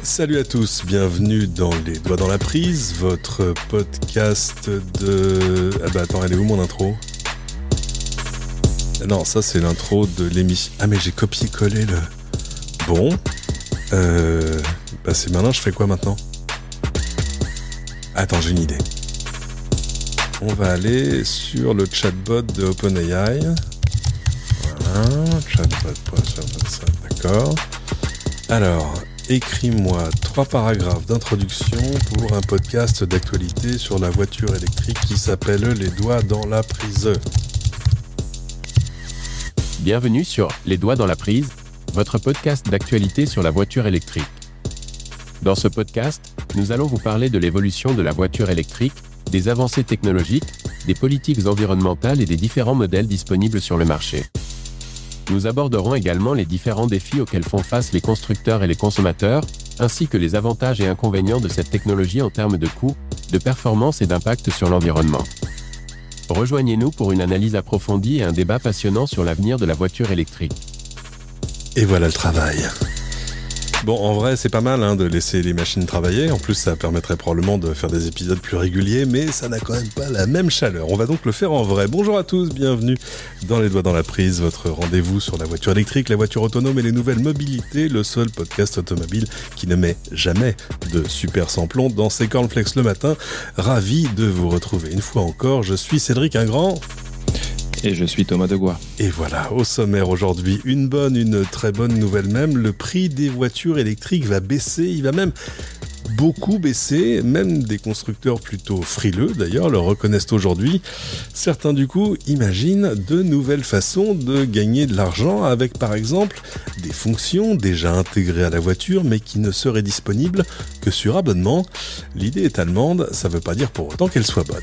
Salut à tous, bienvenue dans Les Doigts dans la Prise, votre podcast de... Ah bah attends, elle est où mon intro ? Non, ça c'est l'intro de l'émission... Ah mais j'ai copié-collé le... Bon, bah c'est malin, je fais quoi maintenant ? Attends, j'ai une idée. On va aller sur le chatbot de OpenAI. Voilà, chatbot.ça, d'accord. Alors... Écris-moi 3 paragraphes d'introduction pour un podcast d'actualité sur la voiture électrique qui s'appelle Les Doigts dans la Prise. Bienvenue sur Les Doigts dans la Prise, votre podcast d'actualité sur la voiture électrique. Dans ce podcast, nous allons vous parler de l'évolution de la voiture électrique, des avancées technologiques, des politiques environnementales et des différents modèles disponibles sur le marché. Nous aborderons également les différents défis auxquels font face les constructeurs et les consommateurs, ainsi que les avantages et inconvénients de cette technologie en termes de coût, de performance et d'impact sur l'environnement. Rejoignez-nous pour une analyse approfondie et un débat passionnant sur l'avenir de la voiture électrique. Et voilà le travail. Bon, en vrai, c'est pas mal de laisser les machines travailler. En plus, ça permettrait probablement de faire des épisodes plus réguliers, mais ça n'a quand même pas la même chaleur. On va donc le faire en vrai. Bonjour à tous, bienvenue dans Les Doigts dans la Prise, votre rendez-vous sur la voiture électrique, la voiture autonome et les nouvelles mobilités, le seul podcast automobile qui ne met jamais de super samplon dans ses cornflakes le matin. Ravi de vous retrouver une fois encore. Je suis Cédric Ingrand. Et je suis Thomas Degois. Et voilà, au sommaire aujourd'hui, une très bonne nouvelle même, le prix des voitures électriques va baisser, il va même beaucoup baisser, même des constructeurs plutôt frileux d'ailleurs le reconnaissent aujourd'hui. Certains du coup imaginent de nouvelles façons de gagner de l'argent avec par exemple des fonctions déjà intégrées à la voiture mais qui ne seraient disponibles que sur abonnement. L'idée est allemande, ça veut pas dire pour autant qu'elle soit bonne.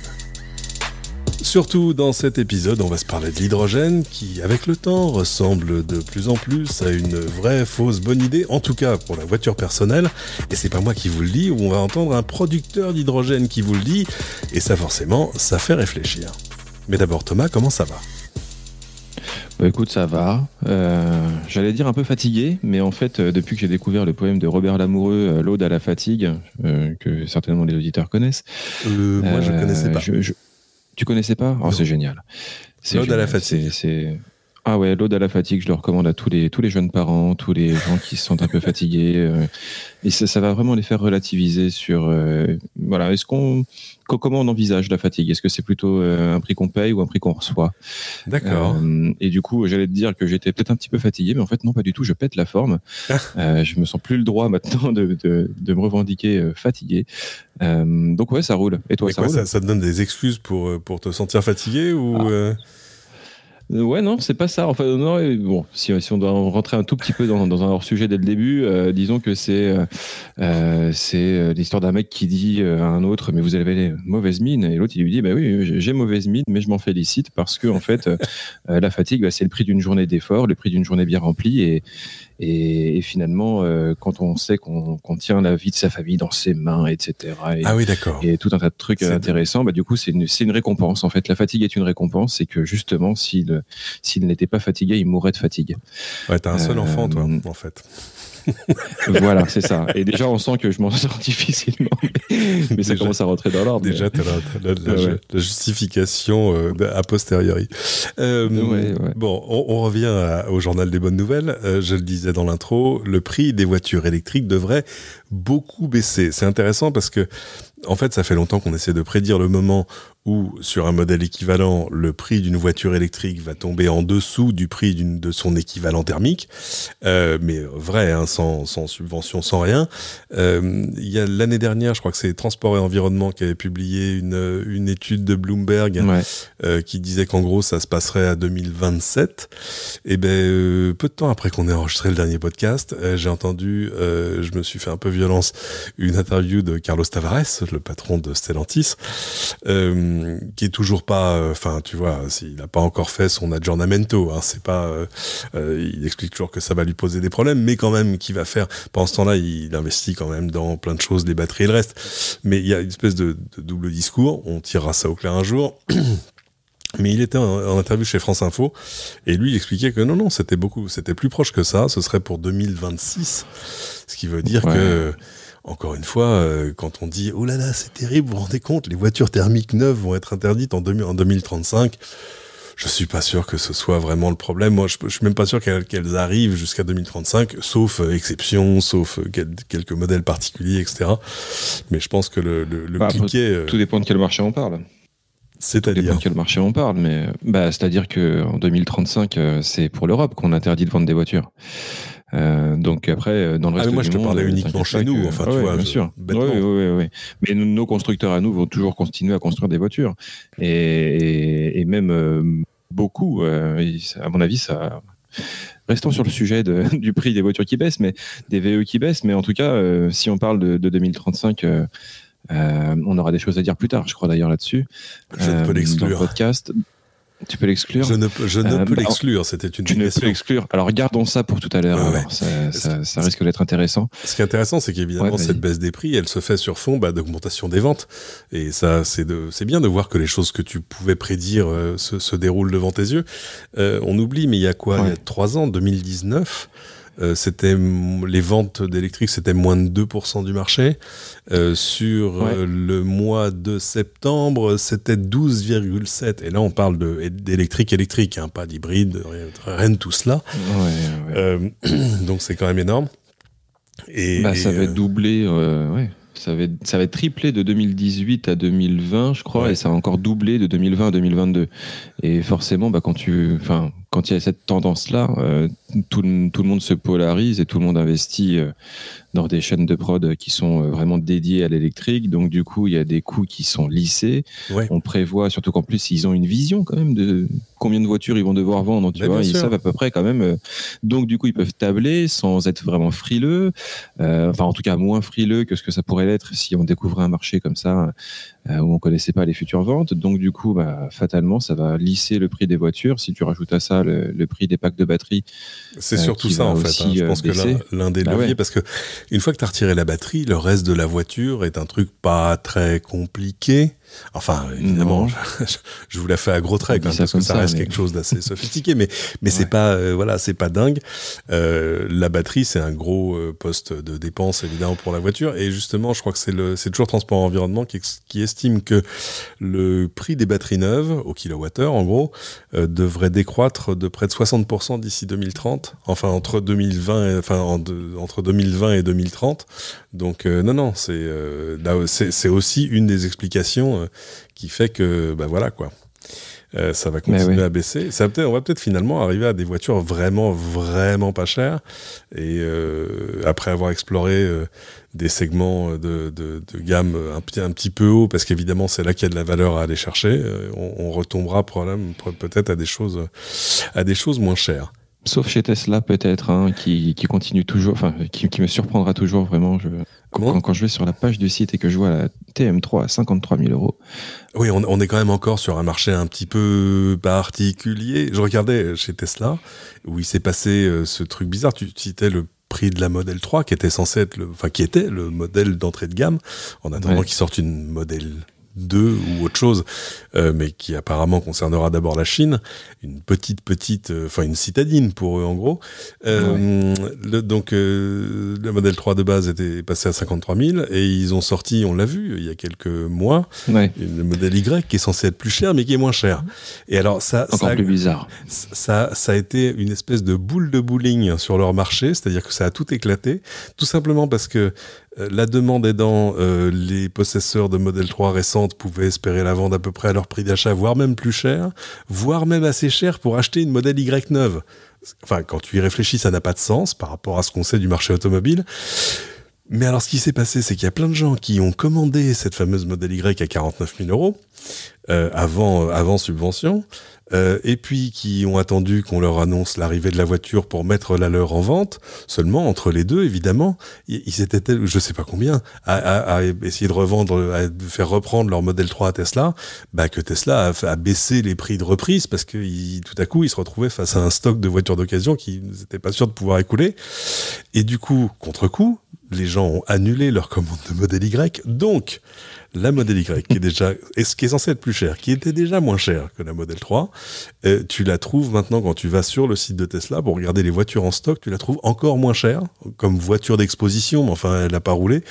Surtout dans cet épisode, on va se parler de l'hydrogène qui, avec le temps, ressemble de plus en plus à une vraie fausse bonne idée, en tout cas pour la voiture personnelle. Et c'est pas moi qui vous le dis, on va entendre un producteur d'hydrogène qui vous le dit, et ça forcément, ça fait réfléchir. Mais d'abord Thomas, comment ça va ? Bah écoute, ça va. J'allais dire un peu fatigué, mais en fait, depuis que j'ai découvert le poème de Robert Lamoureux, L'Ode à la fatigue, que certainement les auditeurs connaissent. Moi je connaissais pas. Tu connaissais pas ? Oh, c'est génial. L'Ode à la fatigue. Ah ouais, L'Ode à la fatigue, je le recommande à tous les jeunes parents, tous les gens qui se sentent un peu fatigués. Et ça va vraiment les faire relativiser sur... voilà, comment on envisage la fatigue ? Est-ce que c'est plutôt un prix qu'on paye ou un prix qu'on reçoit ? D'accord. Et du coup, j'allais te dire que j'étais peut-être un petit peu fatigué, mais en fait, non, pas du tout. Je pète la forme. Je me sens plus le droit maintenant de me revendiquer fatigué. Donc ouais, ça roule. Et toi, ça roule ? Ça te donne des excuses pour te sentir fatigué ou Ouais, non, c'est pas ça. Enfin, non, bon, si on doit rentrer un tout petit peu dans un hors-sujet dès le début, disons que c'est l'histoire d'un mec qui dit à un autre, mais vous avez mauvaise mine, et l'autre il lui dit, bah oui, j'ai mauvaise mine, mais je m'en félicite parce que en fait, la fatigue, c'est le prix d'une journée d'effort, le prix d'une journée bien remplie, et finalement, quand on sait qu'on tient la vie de sa famille dans ses mains, etc. Ah oui, d'accord. Et tout un tas de trucs intéressants, bah du coup, c'est une récompense. En fait, la fatigue est une récompense, c'est que justement, s'il n'était pas fatigué, il mourrait de fatigue. Ouais, t'as un seul enfant, toi, en fait. Voilà, c'est ça. Et déjà, on sent que je m'en sors difficilement, mais ça commence à rentrer dans l'ordre. Déjà, t'as la justification a posteriori. Ouais. Bon, on revient au journal des bonnes nouvelles. Je le disais dans l'intro, le prix des voitures électriques devrait beaucoup baisser. C'est intéressant parce que, en fait, ça fait longtemps qu'on essaie de prédire le moment où, sur un modèle équivalent, le prix d'une voiture électrique va tomber en dessous du prix de son équivalent thermique. Mais vrai, sans subvention, sans rien. Il y a l'année dernière, je crois que c'est Transport et Environnement qui avait publié une étude de Bloomberg qui disait qu'en gros, ça se passerait à 2027. Et peu de temps après qu'on ait enregistré le dernier podcast, j'ai entendu, je me suis fait un peu violence, une interview de Carlos Tavares, le patron de Stellantis, qui est toujours pas, tu vois, il n'a pas encore fait son aggiornamento, c'est pas, il explique toujours que ça va lui poser des problèmes, mais quand même qu'il va faire, pendant ce temps-là, il investit quand même dans plein de choses, les batteries et le reste, mais il y a une espèce de double discours, on tirera ça au clair un jour. Mais il était en interview chez France Info et lui il expliquait que non, c'était plus proche que ça. Ce serait pour 2026, ce qui veut dire que, encore une fois, quand on dit oh là là c'est terrible, vous vous rendez compte, les voitures thermiques neuves vont être interdites en 2035. Je suis pas sûr que ce soit vraiment le problème. Moi, je suis même pas sûr qu'elles arrivent jusqu'à 2035, sauf exception, sauf quelques modèles particuliers, etc. Mais je pense que le cliquet... Tout dépend de quel marché on parle. C'est-à-dire tout dépend de quel marché on parle, mais c'est-à-dire qu'en 2035, c'est pour l'Europe qu'on interdit de vendre des voitures. Donc après, dans le reste du monde... Moi, je te parlais uniquement chez nous. Enfin, tu vois, bien sûr. Oui. Mais nos constructeurs à nous vont toujours continuer à construire des voitures. Et même beaucoup, à mon avis, ça... Restons sur le sujet du prix des voitures qui baissent, mais des VE qui baissent. Mais en tout cas, si on parle de 2035... on aura des choses à dire plus tard, je crois d'ailleurs là-dessus. Je ne peux l'exclure. Dans le podcast. Tu peux l'exclure ? Je ne peux l'exclure, c'était une Tu ne peux l'exclure. Alors gardons ça pour tout à l'heure. Ouais. Ça risque d'être intéressant. Ce qui est intéressant, c'est qu'évidemment, cette baisse des prix, elle se fait sur fond d'augmentation des ventes. Et ça, c'est bien de voir que les choses que tu pouvais prédire se déroulent devant tes yeux. On oublie, mais il y a quoi ? Il y a 3 ans, 2019... les ventes d'électriques, c'était moins de 2% du marché. Sur le mois de septembre, c'était 12,7%. Et là, on parle d'électrique, hein, pas d'hybride, rien de tout cela. Donc, c'est quand même énorme. Ça va doubler, Ça va être triplé de 2018 à 2020, je crois, et ça va encore doubler de 2020 à 2022. Et forcément, quand il y a cette tendance-là, tout le monde se polarise et tout le monde investit dans des chaînes de prod qui sont vraiment dédiées à l'électrique. Donc, du coup, il y a des coûts qui sont lissés. Ouais. On prévoit, surtout qu'en plus, ils ont une vision quand même de combien de voitures ils vont devoir vendre. Tu vois, ils savent à peu près quand même. Donc, du coup, ils peuvent tabler sans être vraiment frileux. En tout cas, moins frileux que ce que ça pourrait l'être si on découvrait un marché comme ça où on connaissait pas les futures ventes. Donc, du coup, fatalement, ça va lisser le prix des voitures. Si tu rajoutes à ça le prix des packs de batterie. C'est surtout ça, en fait. Je pense que l'un des leviers, parce que une fois que tu as retiré la batterie, le reste de la voiture est un truc pas très compliqué. Enfin, évidemment, je vous la fais à gros traits, parce que ça reste quelque chose d'assez sophistiqué, mais c'est pas, c'est pas dingue. La batterie, c'est un gros poste de dépense, évidemment, pour la voiture. Et justement, je crois que c'est toujours Transport Environnement qui estime que le prix des batteries neuves, au kilowattheure, en gros, devrait décroître de près de 60% d'ici 2030. Enfin, entre 2020 et 2030. Donc, c'est aussi une des explications qui fait que, ça va continuer à baisser. On va peut-être finalement arriver à des voitures vraiment, vraiment pas chères. Et après avoir exploré des segments de gamme un petit peu haut, parce qu'évidemment, c'est là qu'il y a de la valeur à aller chercher, on retombera peut-être à des choses moins chères. Sauf chez Tesla, peut-être, qui continue toujours, qui me surprendra toujours vraiment. Quand je vais sur la page du site et que je vois la TM3 à 53 000 €. Oui, on est quand même encore sur un marché un petit peu particulier. Je regardais chez Tesla, où il s'est passé ce truc bizarre. Tu citais le prix de la Model 3, qui était censé être qui était le modèle d'entrée de gamme, en attendant qu'il sorte une Model 2 ou autre chose, mais qui apparemment concernera d'abord la Chine, une une citadine pour eux en gros. Donc le modèle 3 de base était passé à 53 000 et ils ont sorti, on l'a vu il y a quelques mois, le modèle Y qui est censé être plus cher mais qui est moins cher. Et alors plus bizarre. Ça a été une espèce de boule de bowling sur leur marché, c'est-à-dire que ça a tout éclaté, tout simplement parce que la demande aidant, les possesseurs de Model 3 récentes pouvaient espérer la vendre à peu près à leur prix d'achat, voire même plus cher, voire même assez cher pour acheter une Model Y neuve. Enfin, quand tu y réfléchis, ça n'a pas de sens par rapport à ce qu'on sait du marché automobile. Mais alors, ce qui s'est passé, c'est qu'il y a plein de gens qui ont commandé cette fameuse Model Y à 49 000 € avant subvention, et puis qui ont attendu qu'on leur annonce l'arrivée de la voiture pour mettre la leur en vente. Seulement, entre les deux, évidemment, ils étaient, je sais pas combien, à essayer de revendre, à faire reprendre leur Model 3 à Tesla, que Tesla a baissé les prix de reprise parce que tout à coup, ils se retrouvaient face à un stock de voitures d'occasion qu'ils n'étaient pas sûrs de pouvoir écouler. Et du coup, contre-coup, les gens ont annulé leur commande de Model Y. Donc, la Model Y, qui est censée être plus chère, qui était déjà moins chère que la Model 3, tu la trouves maintenant quand tu vas sur le site de Tesla pour regarder les voitures en stock, tu la trouves encore moins chère, comme voiture d'exposition, mais enfin, elle n'a pas roulé,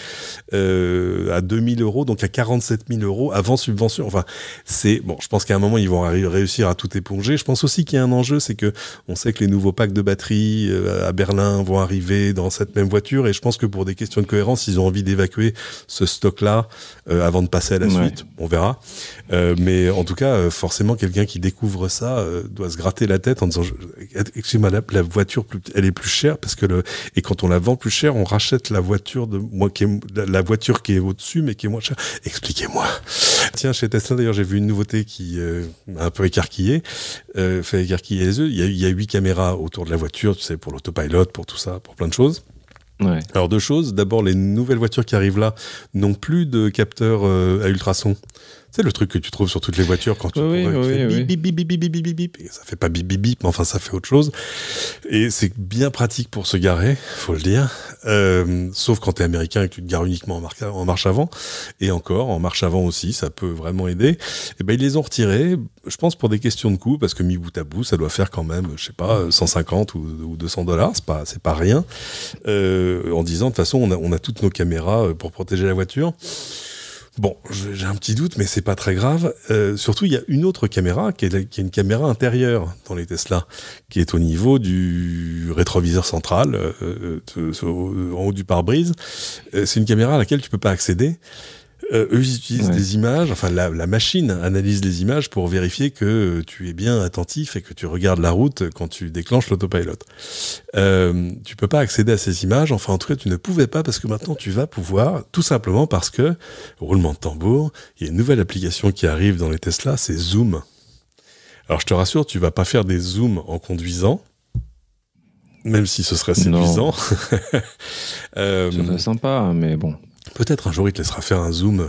à 2000 €, donc à 47 000 € avant subvention. Enfin, je pense qu'à un moment, ils vont réussir à tout éponger. Je pense aussi qu'il y a un enjeu, c'est que on sait que les nouveaux packs de batteries à Berlin vont arriver dans cette même voiture, et je pense que pour des questions de cohérence, ils ont envie d'évacuer ce stock-là avant de passer à la suite. On verra. Mais en tout cas, forcément, quelqu'un qui découvre ça doit se gratter la tête en disant excusez-moi, la voiture elle est plus chère parce que et quand on la vend plus cher, on rachète la voiture la voiture qui est au-dessus mais qui est moins chère. Expliquez-moi. Tiens, chez Tesla d'ailleurs, j'ai vu une nouveauté qui m'a un peu écarquillé, fait écarquiller les yeux. Il y a 8 caméras autour de la voiture, tu sais, pour l'autopilot, pour tout ça, pour plein de choses. Ouais. Alors 2 choses. D'abord, les nouvelles voitures qui arrivent là n'ont plus de capteur à ultrasons. C'est le truc que tu trouves sur toutes les voitures quand tu bip, bip, bip, bip, bip, bip, bip. Et ça fait pas bip, bip, bip, mais enfin, ça fait autre chose. Et c'est bien pratique pour se garer, faut le dire. Sauf quand t'es américain et que tu te gares uniquement en marche avant. Et encore, en marche avant aussi, ça peut vraiment aider. Et ben, ils les ont retirés, je pense, pour des questions de coût, parce que mis bout à bout, ça doit faire quand même, je sais pas, 150 ou $200. C'est pas rien. En disant, de toute façon, on a toutes nos caméras pour protéger la voiture. Bon, j'ai un petit doute, mais c'est pas très grave. Surtout, il y a une autre caméra qui est une caméra intérieure dans les Tesla, qui est au niveau du rétroviseur central, en haut du pare-brise. C'est une caméra à laquelle tu peux pas accéder. Eux, ils utilisent des images, enfin la machine analyse les images pour vérifier que tu es bien attentif et que tu regardes la route quand tu déclenches l'autopilot. Tu peux pas accéder à ces images, enfin en tout cas tu ne pouvais pas, parce que maintenant tu vas pouvoir, tout simplement parce que, roulement de tambour, il y a une nouvelle application qui arrive dans les Tesla, c'est Zoom. Alors je te rassure, tu vas pas faire des zooms en conduisant, même si ce serait séduisant. Ça serait sympa, mais bon. Peut-être un jour il te laissera faire un zoom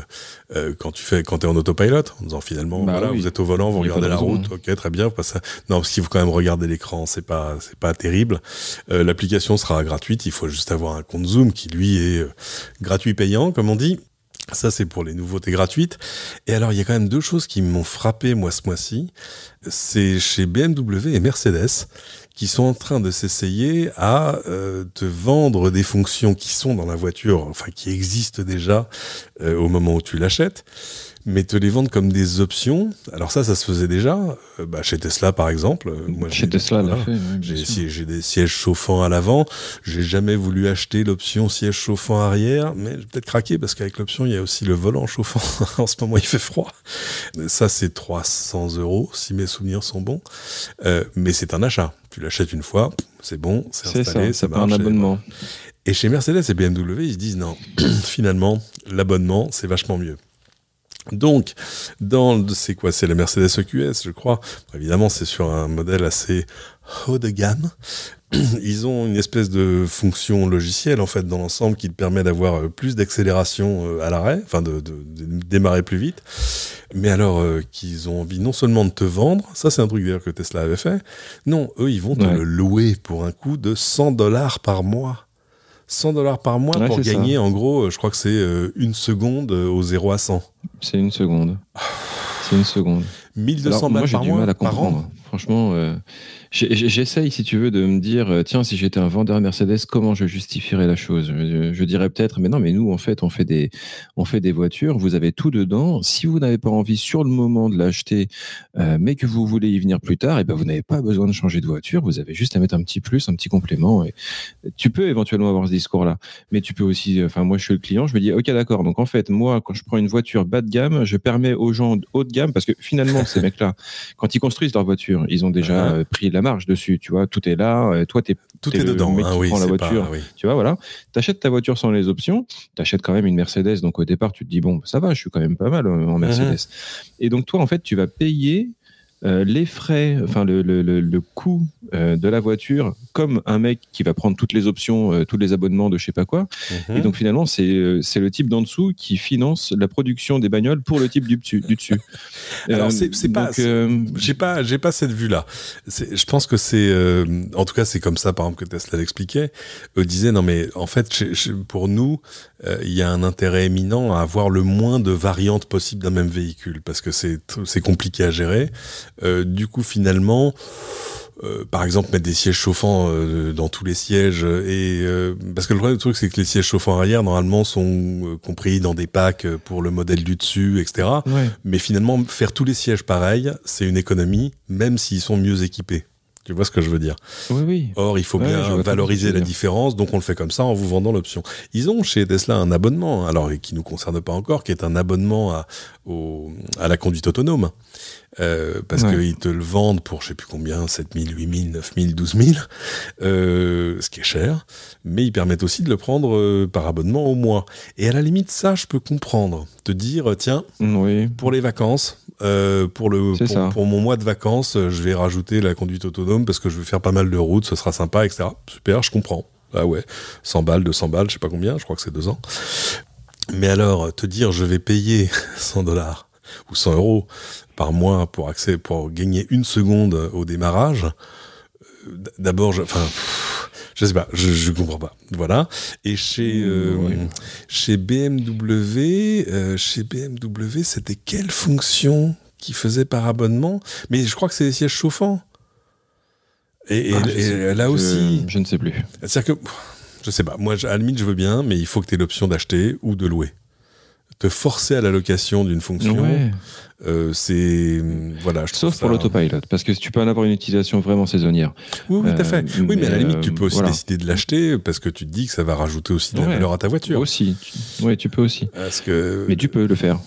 quand t'es en autopilot, en disant finalement vous êtes au volant, vous regardez la route, ok, très bien, non, parce qu'il faut quand même regarder l'écran, c'est pas terrible. L'application sera gratuite, il faut juste avoir un compte Zoom qui lui est gratuit payant, comme on dit. Ça, c'est pour les nouveautés gratuites. Et alors, il y a quand même 2 choses qui m'ont frappé, moi, ce mois-ci. C'est chez BMW et Mercedes, qui sont en train de s'essayer à te vendre des fonctions qui sont dans la voiture, enfin, qui existent déjà au moment où tu l'achètes, mais te les vendre comme des options. Alors ça se faisait déjà. Chez Tesla, par exemple. Moi, chez Tesla, j'ai des sièges chauffants à l'avant. J'ai jamais voulu acheter l'option siège chauffant arrière, mais j'ai peut-être craqué parce qu'avec l'option, il y a aussi le volant chauffant. En ce moment, il fait froid. Ça, c'est 300 €, si mes souvenirs sont bons. Mais c'est un achat. Tu l'achètes une fois, c'est bon, c'est installé, ça marche. C'est un abonnement. Et chez Mercedes et BMW, ils se disent non, finalement, l'abonnement, c'est vachement mieux. Donc, c'est la Mercedes EQS, je crois. Évidemment, c'est sur un modèle assez haut de gamme. Ils ont une espèce de fonction logicielle, en fait, dans l'ensemble, qui te permet d'avoir plus d'accélération à l'arrêt, enfin, de démarrer plus vite. Mais alors, qu'ils ont envie non seulement de te vendre, ça c'est un truc d'ailleurs que Tesla avait fait, non, eux, ils vont te le louer pour un coût de $100 par mois. $100 par mois pour gagner, ça. En gros, je crois que c'est 1 seconde au 0 à 100. C'est 1 seconde. C'est 1 seconde. 1200 balles par mois. Moi, j'ai du mal à comprendre. Franchement, j'essaye, si tu veux, de me dire, tiens, si j'étais un vendeur Mercedes, comment je justifierais la chose ? Je dirais peut-être, mais non, mais nous, en fait, on fait des voitures, vous avez tout dedans. Si vous n'avez pas envie sur le moment de l'acheter, mais que vous voulez y venir plus tard, et ben vous n'avez pas besoin de changer de voiture. Vous avez juste à mettre un petit plus, un petit complément. Et tu peux éventuellement avoir ce discours-là, mais tu peux aussi. Enfin, moi, je suis le client, je me dis, ok, d'accord. Donc, en fait, moi, quand je prends une voiture bas de gamme, je permets aux gens haut de gamme, parce que finalement, ces mecs-là, quand ils construisent leur voiture, ils ont déjà pris la marge dessus, tu vois, tout est là, toi tout est dedans, le mec qui prend la voiture, tu vois, voilà, t'achètes ta voiture sans les options, t'achètes quand même une Mercedes, donc au départ tu te dis bon, ça va, je suis quand même pas mal en Mercedes, et donc toi en fait tu vas payer les frais, enfin le coût de la voiture comme un mec qui va prendre toutes les options, tous les abonnements de je sais pas quoi. Et donc finalement, c'est le type d'en dessous qui finance la production des bagnoles pour le type du dessus. Alors j'ai pas cette vue-là. Je pense que c'est, en tout cas, c'est comme ça, par exemple, que Tesla l'expliquait. Disait non mais en fait, pour nous, il y a un intérêt éminent à avoir le moins de variantes possibles d'un même véhicule parce que c'est compliqué à gérer. Du coup, finalement. Par exemple, mettre des sièges chauffants dans tous les sièges parce que le problème du truc, c'est que les sièges chauffants arrière normalement sont compris dans des packs pour le modèle du dessus, etc. Ouais. Mais finalement, faire tous les sièges pareils, c'est une économie, même s'ils sont mieux équipés. Tu vois ce que je veux dire? Oui. Or, il faut bien valoriser la différence, donc on le fait comme ça en vous vendant l'option. Ils ont chez Tesla un abonnement, alors qui nous concerne pas encore, qui est un abonnement à la conduite autonome. Parce qu'ils te le vendent pour je sais plus combien, 7 000, 8 000, 9 000, 12 000, ce qui est cher, mais ils permettent aussi de le prendre par abonnement au mois. Et à la limite, ça, je peux comprendre. Te dire, tiens, pour les vacances, pour mon mois de vacances, je vais rajouter la conduite autonome parce que je vais faire pas mal de routes, ce sera sympa, etc. Super, je comprends. Ah ouais, 100 balles, 200 balles, je sais pas combien, je crois que c'est 2 ans. Mais alors, te dire, je vais payer $100 ou 100 € par mois pour gagner 1 seconde au démarrage, d'abord, je sais pas, je comprends pas. Voilà. Et chez BMW, c'était quelle fonction qui faisait par abonnement? Mais je crois que c'est les sièges chauffants. Et là aussi, je ne sais plus. C'est-à-dire que je sais pas. Moi, à la limite, je veux bien, mais il faut que tu aies l'option d'acheter ou de louer. Te forcer à la location d'une fonction, c'est voilà. Sauf pour l'autopilot, parce que tu peux en avoir une utilisation vraiment saisonnière. Oui, tout à fait. Oui, mais à la limite, tu peux aussi décider de l'acheter parce que tu te dis que ça va rajouter aussi de la valeur à ta voiture. Aussi, oui, tu peux aussi. Mais tu peux le faire.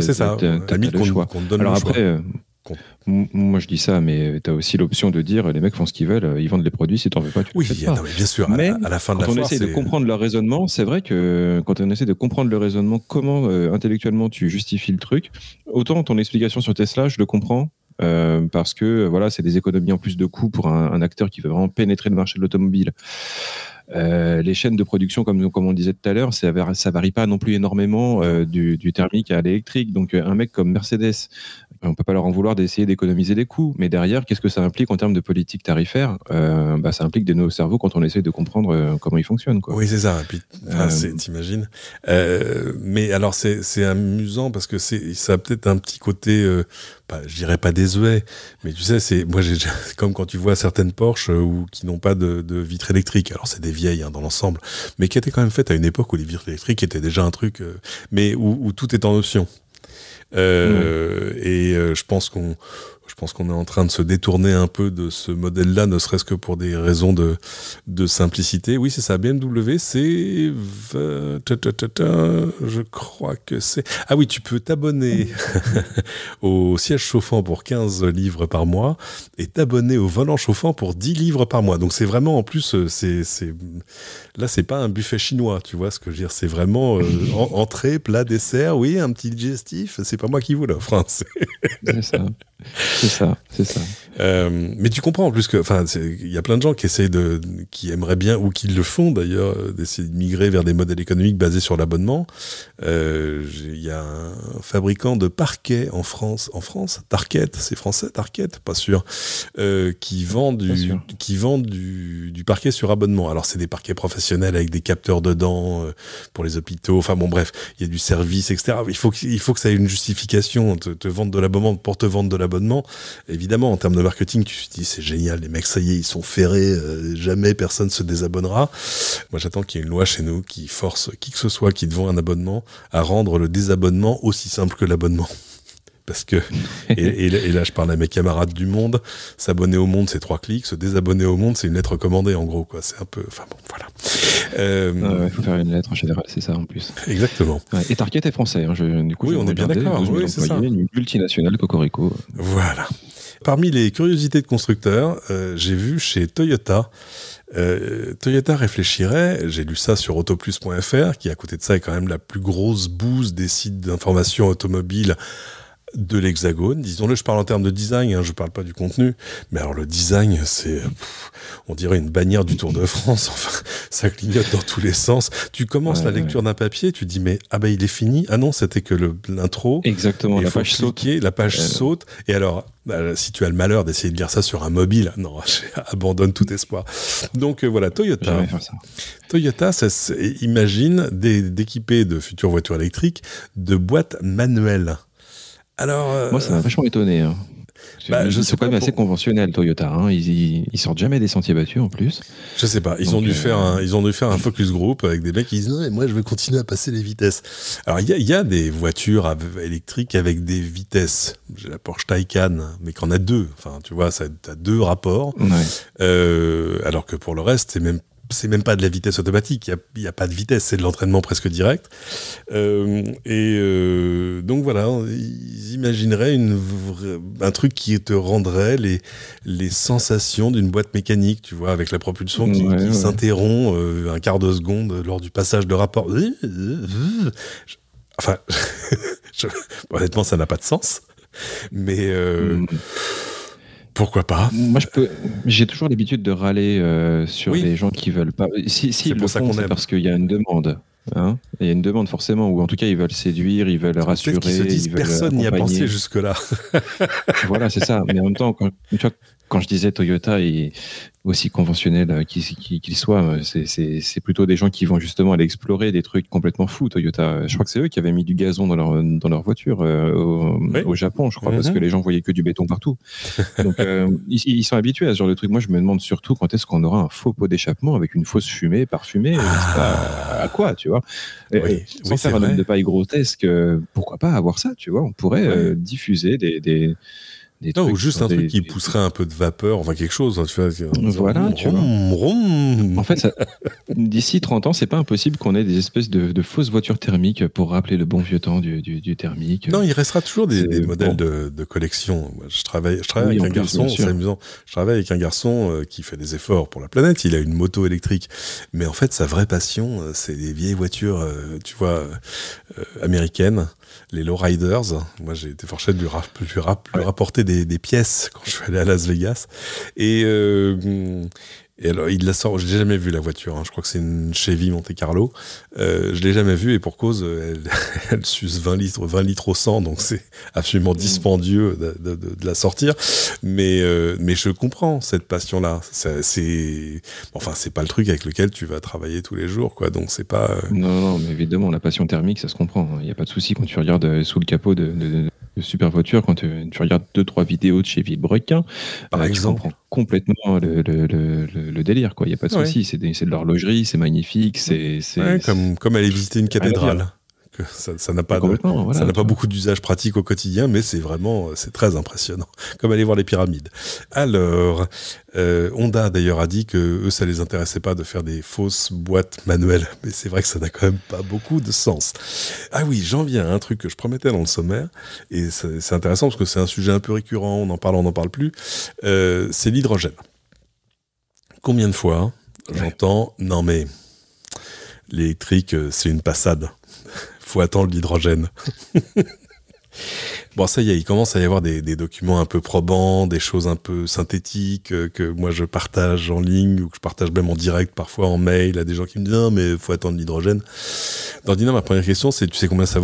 C'est ça. À la limite, qu'on te donne le choix. Après, moi je dis ça, mais tu as aussi l'option de dire les mecs font ce qu'ils veulent, ils vendent les produits, si t'en veux pas, tu le fais pas. Non, mais bien sûr, mais à la fin de la foire, quand on essaie de comprendre leur raisonnement, c'est vrai que quand on essaie de comprendre le raisonnement, comment intellectuellement tu justifies le truc, autant ton explication sur Tesla, je le comprends, parce que voilà, c'est des économies en plus de coûts pour un acteur qui veut vraiment pénétrer le marché de l'automobile. Les chaînes de production, comme on disait tout à l'heure, ça varie pas non plus énormément du thermique à l'électrique. Donc un mec comme Mercedes, on peut pas leur en vouloir d'essayer d'économiser des coûts, mais derrière, qu'est-ce que ça implique en termes de politique tarifaire? Ça implique des nœuds au cerveau quand on essaie de comprendre comment ils fonctionnent, quoi. Oui, c'est ça. Et puis, t'imagines. Mais alors, c'est amusant parce que ça a peut-être un petit côté, je dirais pas désuet, mais tu sais, moi, c'est comme quand tu vois certaines Porsche qui n'ont pas de vitres électriques. Alors, c'est des vieilles dans l'ensemble, mais qui étaient quand même faites à une époque où les vitres électriques étaient déjà un truc, mais où tout est en option. Je pense qu'on est en train de se détourner un peu de ce modèle-là, ne serait-ce que pour des raisons de simplicité. Oui, c'est ça. BMW, c'est... Je crois que c'est... Ah oui, tu peux t'abonner au siège chauffant pour 15 livres par mois et t'abonner au volant chauffant pour 10 livres par mois. Donc c'est vraiment, en plus, là, c'est pas un buffet chinois, tu vois ce que je veux dire. C'est vraiment entrée, plat, dessert, oui, un petit digestif. C'est pas moi qui vous l'offre. Hein. C'est ça. Mais tu comprends en plus que, il y a plein de gens qui aimeraient bien, ou qui le font d'ailleurs, d'essayer de migrer vers des modèles économiques basés sur l'abonnement. Il y a un fabricant de parquets en France, Target, c'est français, Target, pas sûr, qui vend du parquet sur abonnement. Alors c'est des parquets professionnels avec des capteurs dedans pour les hôpitaux. Enfin bon, bref, il y a du service, etc. Il faut que ça ait une justification, te vendre de l'abonnement pour te vendre de l'abonnement. Évidemment, en termes de marketing, tu te dis c'est génial, les mecs, ça y est, ils sont ferrés, jamais personne se désabonnera. Moi, j'attends qu'il y ait une loi chez nous qui force qui que ce soit qui te vend un abonnement à rendre le désabonnement aussi simple que l'abonnement. Parce que, et là je parle à mes camarades du Monde, s'abonner au Monde c'est 3 clics, se désabonner au Monde c'est une lettre commandée en gros, quoi. C'est un peu, enfin bon, voilà. Il faut faire une lettre en général, c'est ça en plus. Exactement. Ouais, et Target est français, hein. Oui, on est bien d'accord. Oui, c'est ça. Une multinationale, Cocorico. Voilà. Parmi les curiosités de constructeurs, j'ai vu chez Toyota, Toyota réfléchirait, j'ai lu ça sur autoplus.fr, qui à côté de ça est quand même la plus grosse bouse des sites d'information automobile de l'Hexagone. Disons-le, je parle en termes de design, hein, je parle pas du contenu. Mais alors le design, c'est, on dirait une bannière du Tour de France. Enfin, ça clignote dans tous les sens. Tu commences la lecture d'un papier, tu dis mais il est fini. Ah non, c'était que l'intro. Exactement. La page saute. La page saute. Et alors, si tu as le malheur d'essayer de lire ça sur un mobile, non, abandonne tout espoir. Donc voilà, Toyota. Toyota, imagine d'équiper de futures voitures électriques de boîtes manuelles. Alors, moi, ça m'a vachement étonné. Hein. Je sais quand même assez conventionnel, Toyota. Hein. Ils sortent jamais des sentiers battus en plus. Je sais pas. Ils ont dû faire un focus group avec des mecs qui disent non, mais moi je veux continuer à passer les vitesses. Alors il y a des voitures électriques avec des vitesses. J'ai la Porsche Taycan, mais qu'en a deux. Enfin, tu vois, ça a deux rapports. Ouais. Alors que pour le reste, c'est même pas de la vitesse automatique, il y a pas de vitesse, c'est de l'entraînement presque direct. Donc voilà, ils imagineraient un truc qui te rendrait les sensations d'une boîte mécanique, tu vois, avec la propulsion qui s'interrompt un quart de seconde lors du passage de rapport. Enfin, honnêtement, ça n'a pas de sens, mais... Pourquoi pas ? Moi, j'ai toujours l'habitude de râler sur les gens qui veulent pas. Si ils le font, c'est parce qu'il y a une demande. Hein, il y a une demande forcément, ou en tout cas ils veulent séduire, ils veulent rassurer. Qu'ils se disent, personne n'y a pensé jusque-là. Voilà, c'est ça. Mais en même temps, quand je disais Toyota est aussi conventionnel qu'il soit, c'est plutôt des gens qui vont justement aller explorer des trucs complètement fous. Toyota, je crois que c'est eux qui avaient mis du gazon dans leur voiture au Japon, je crois, parce que les gens voyaient que du béton partout. Donc ils sont habitués à ce genre de truc. Moi, je me demande surtout quand est-ce qu'on aura un faux pot d'échappement avec une fausse fumée parfumée. À quoi, tu vois ? Sans faire un homme de paille grotesque, pourquoi pas avoir ça, tu vois ? On pourrait diffuser des ou juste un truc qui pousserait un peu de vapeur, enfin quelque chose. Hein, tu vois, voilà, tu vois. En fait, d'ici 30 ans, c'est pas impossible qu'on ait des espèces de fausses voitures thermiques pour rappeler le bon vieux temps du thermique. Non, il restera toujours des modèles de collection. Moi, je travaille avec un garçon, c'est amusant. Je travaille avec un garçon qui fait des efforts pour la planète. Il a une moto électrique. Mais en fait, sa vraie passion, c'est les vieilles voitures, tu vois, américaines. Les lowriders, moi j'ai été forcé de lui rapporter des pièces quand je suis allé à Las Vegas. Et alors il la sort, je l'ai jamais vu la voiture, hein. Je crois que c'est une Chevy Monte Carlo. Je l'ai jamais vue et pour cause, elle suce 20 litres au 100, donc c'est absolument dispendieux de la sortir. Mais je comprends cette passion-là. C'est pas le truc avec lequel tu vas travailler tous les jours, quoi. Donc c'est pas. Non, mais évidemment la passion thermique, ça se comprend. Il y a pas de souci quand tu regardes sous le capot de super voiture, quand tu regardes 2-3 vidéos de chez Villebrequin, par exemple, tu comprends complètement le délire, quoi. Il y a pas de souci. C'est de l'horlogerie, c'est magnifique, comme aller visiter une cathédrale. Ça n'a pas beaucoup d'usage pratique au quotidien, mais c'est très impressionnant. Comme aller voir les pyramides. Alors, Honda d'ailleurs a dit que eux, ça les intéressait pas de faire des fausses boîtes manuelles, mais c'est vrai que ça n'a quand même pas beaucoup de sens. Ah oui, j'en viens à un truc que je promettais dans le sommaire, et c'est intéressant parce que c'est un sujet un peu récurrent, on n'en parle plus. C'est l'hydrogène. Combien de fois j'entends non mais l'électrique c'est une passade. Faut attendre l'hydrogène. Bon, ça y est, il commence à y avoir des documents un peu probants, des choses un peu synthétiques que moi je partage en ligne ou que je partage même en direct, parfois en mail, à des gens qui me disent non, mais faut attendre l'hydrogène. Dans le dîner, ma première question, c'est tu sais combien ça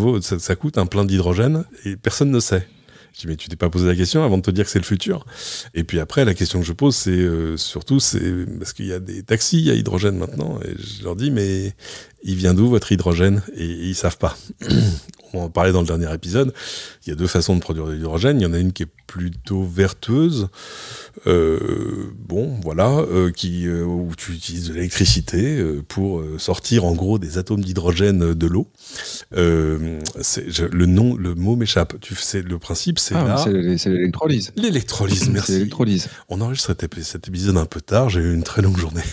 coûte un plein d'hydrogène ? Et personne ne sait. Je dis mais tu t'es pas posé la question avant de te dire que c'est le futur. Et puis après, la question que je pose, c'est surtout, c'est parce qu'il y a des taxis à hydrogène maintenant, et je leur dis mais il vient d'où votre hydrogène ? Et ils savent pas. On en parlait dans le dernier épisode. Il y a deux façons de produire de l'hydrogène. Il y en a une qui est plutôt vertueuse, où tu utilises de l'électricité pour sortir en gros des atomes d'hydrogène de l'eau. Le mot m'échappe. Le principe, c'est c'est l'électrolyse. L'électrolyse, merci. C'est l'électrolyse. On enregistre cet épisode un peu tard. J'ai eu une très longue journée.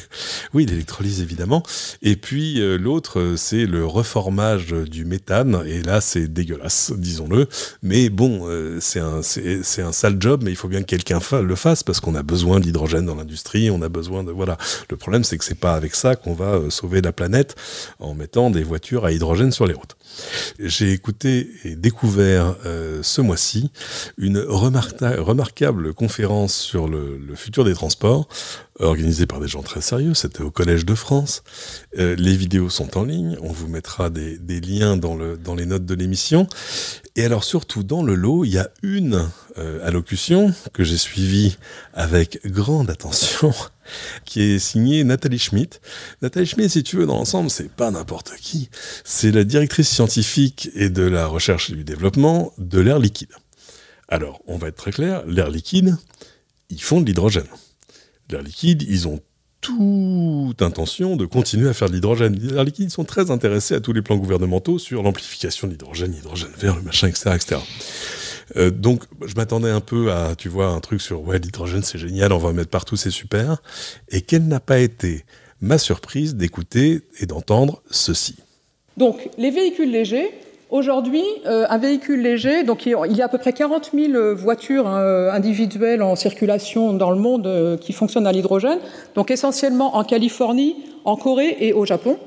Oui, l'électrolyse, évidemment. Et puis, l'autre, c'est le reformage du méthane. Et là, c'est dégueulasse, disons-le. Mais bon, c'est un sale job, mais il faut bien que quelqu'un le fasse, parce qu'on a besoin d'hydrogène dans l'industrie, on a besoin de... Voilà. Le problème, c'est que c'est pas avec ça qu'on va sauver la planète en mettant des voitures à hydrogène sur les routes. J'ai écouté et découvert ce mois-ci une remarquable conférence sur le futur des transports, organisée par des gens très sérieux. C'était au Collège de France. Les vidéos sont en ligne. On vous mettra des liens dans les notes de l'émission. Et alors surtout, dans le lot, il y a une allocution que j'ai suivie avec grande attention, qui est signée Nathalie Schmitt. Nathalie Schmitt, si tu veux, dans l'ensemble, c'est pas n'importe qui. C'est la directrice scientifique et de la recherche et du développement de l'air liquide. Alors, on va être très clair, l'air liquide, ils font de l'hydrogène. L'air liquide, ils ont toute intention de continuer à faire de l'hydrogène. L'air liquide, ils sont très intéressés à tous les plans gouvernementaux sur l'amplification de l'hydrogène vert, le machin, etc. Donc, je m'attendais un peu à, tu vois, un truc sur, ouais, l'hydrogène, c'est génial, on va en mettre partout, c'est super. Et quelle n'a pas été ma surprise d'écouter et d'entendre ceci. Donc, les véhicules légers, aujourd'hui, un véhicule léger, donc il y a à peu près 40 000 voitures individuelles en circulation dans le monde qui fonctionnent à l'hydrogène, donc essentiellement en Californie, en Corée et au Japon.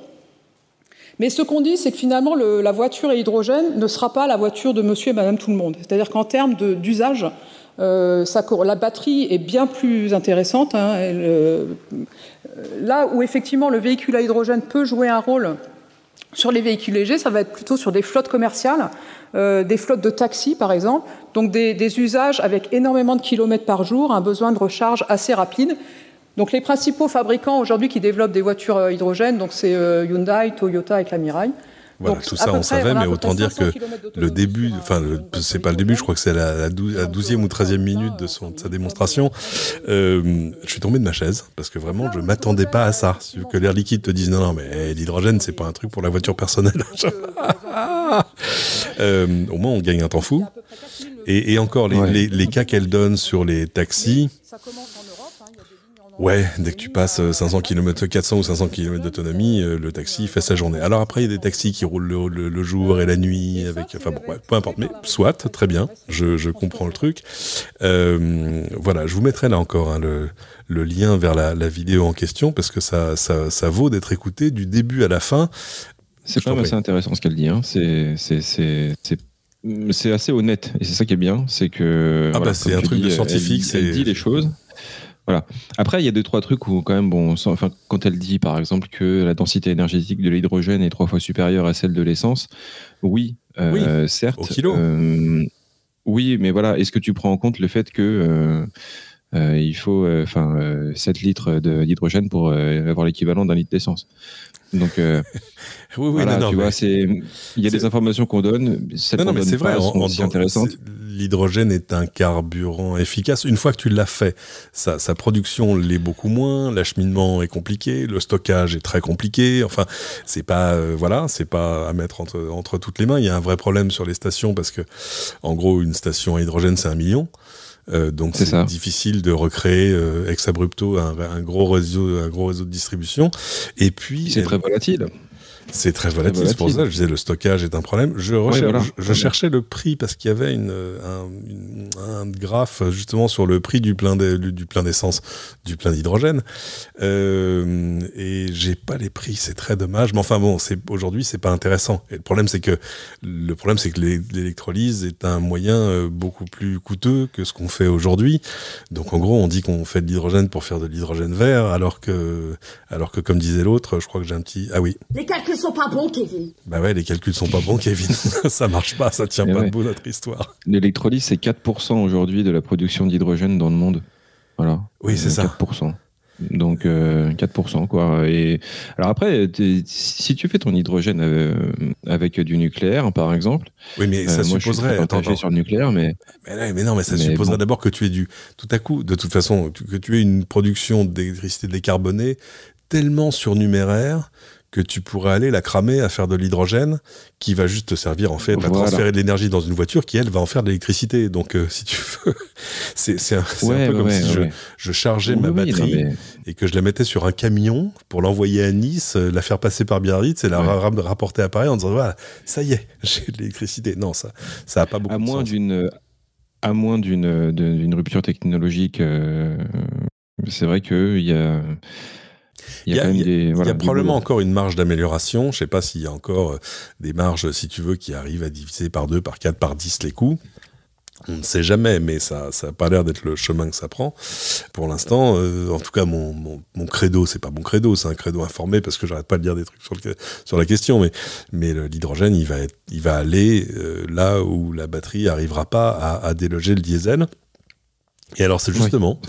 Mais ce qu'on dit, c'est que finalement, la voiture à hydrogène ne sera pas la voiture de monsieur et madame tout le monde. C'est-à-dire qu'en termes d'usage, la batterie est bien plus intéressante. Là où effectivement le véhicule à hydrogène peut jouer un rôle sur les véhicules légers, ça va être plutôt sur des flottes commerciales, des flottes de taxis par exemple, donc des usages avec énormément de kilomètres par jour, un besoin de recharge assez rapide. Donc les principaux fabricants aujourd'hui qui développent des voitures à hydrogène, donc c'est Hyundai, Toyota et Mirai. Voilà, donc, tout ça on savait, mais autant dire que le début, enfin c'est pas le début, je crois que c'est la 12e ou 13e minute de sa démonstration, je suis tombé de ma chaise, parce que vraiment je m'attendais pas à ça, que l'air liquide te dise non mais l'hydrogène c'est pas un truc pour la voiture personnelle. Au moins on gagne un temps fou. Et encore les cas qu'elle donne sur les taxis. Ouais, dès que tu passes 500 km, 400 ou 500 km d'autonomie, le taxi fait sa journée. Alors après, il y a des taxis qui roulent le jour et la nuit, enfin bon, ouais, peu importe. Mais soit, très bien, je comprends le truc. Voilà, je vous mettrai là encore le lien vers la vidéo en question, parce que ça vaut d'être écouté du début à la fin. C'est quand même assez intéressant ce qu'elle dit. Hein. C'est assez honnête, et c'est ça qui est bien, c'est que... Ah voilà, c'est un truc de scientifique. Elle dit les choses. Voilà. Après, il y a 2-3 trucs où quand même, quand elle dit par exemple que la densité énergétique de l'hydrogène est 3 fois supérieure à celle de l'essence, oui, certes. Au kilo. Oui, mais voilà, est-ce que tu prends en compte le fait que il faut 7 litres d'hydrogène pour avoir l'équivalent d'un litre d'essence? Donc, oui, voilà, non, tu vois, il y a des informations qu'on donne, celles qu'on donne pas sont aussi intéressantes. L'hydrogène est un carburant efficace. Une fois que tu l'as fait, sa production l'est beaucoup moins, l'acheminement est compliqué, le stockage est très compliqué. Enfin, c'est pas c'est pas à mettre entre toutes les mains. Il y a un vrai problème sur les stations parce que, en gros, une station à hydrogène c'est 1 million. Donc c'est difficile de recréer ex abrupto un gros réseau de distribution. Et puis c'est très volatile. C'est très volatile, c'est pour ça que je disais le stockage est un problème. Je cherchais le prix parce qu'il y avait un graphe justement sur le prix du plein d'essence, du plein d'hydrogène, et j'ai pas les prix, c'est très dommage. Mais enfin bon, aujourd'hui c'est pas intéressant. Et le problème c'est que l'électrolyse est un moyen beaucoup plus coûteux que ce qu'on fait aujourd'hui. Donc en gros on dit qu'on fait de l'hydrogène pour faire de l'hydrogène vert, alors que comme disait l'autre, je crois que j'ai un petit Les calculs sont pas bons, Kevin. Bah ouais, les calculs sont pas bons, Kevin. Ça marche pas, ça tient pas debout notre histoire. L'électrolyse, c'est 4% aujourd'hui de la production d'hydrogène dans le monde. Voilà. Oui, c'est 4%. Donc 4%, quoi. Et alors après, si tu fais ton hydrogène avec du nucléaire, par exemple. Oui, mais ça supposerait. Sur le nucléaire, mais non, mais ça supposerait d'abord que tu aies tout à coup, de toute façon, que tu aies une production d'électricité décarbonée tellement surnuméraire que tu pourrais aller la cramer à faire de l'hydrogène qui va juste te servir en fait à transférer de l'énergie dans une voiture qui elle va en faire de l'électricité. Donc si tu veux, c'est un peu comme si je chargeais ma batterie et que je la mettais sur un camion pour l'envoyer à Nice, la faire passer par Biarritz et la rapporter à Paris en disant voilà, ça y est, j'ai de l'électricité. Non, ça a pas beaucoup de sens. À moins d'une rupture technologique, c'est vrai qu'il y a... Il y a probablement encore une marge d'amélioration. Je ne sais pas s'il y a encore des marges, si tu veux, qui arrivent à diviser par 2, par 4, par 10 les coûts. On ne sait jamais, mais ça n'a pas l'air d'être le chemin que ça prend. Pour l'instant, en tout cas, mon credo, c'est pas mon credo, c'est un credo informé parce que j'arrête pas de dire des trucs sur la question. Mais l'hydrogène, il va aller là où la batterie n'arrivera pas à déloger le diesel. Et alors c'est justement,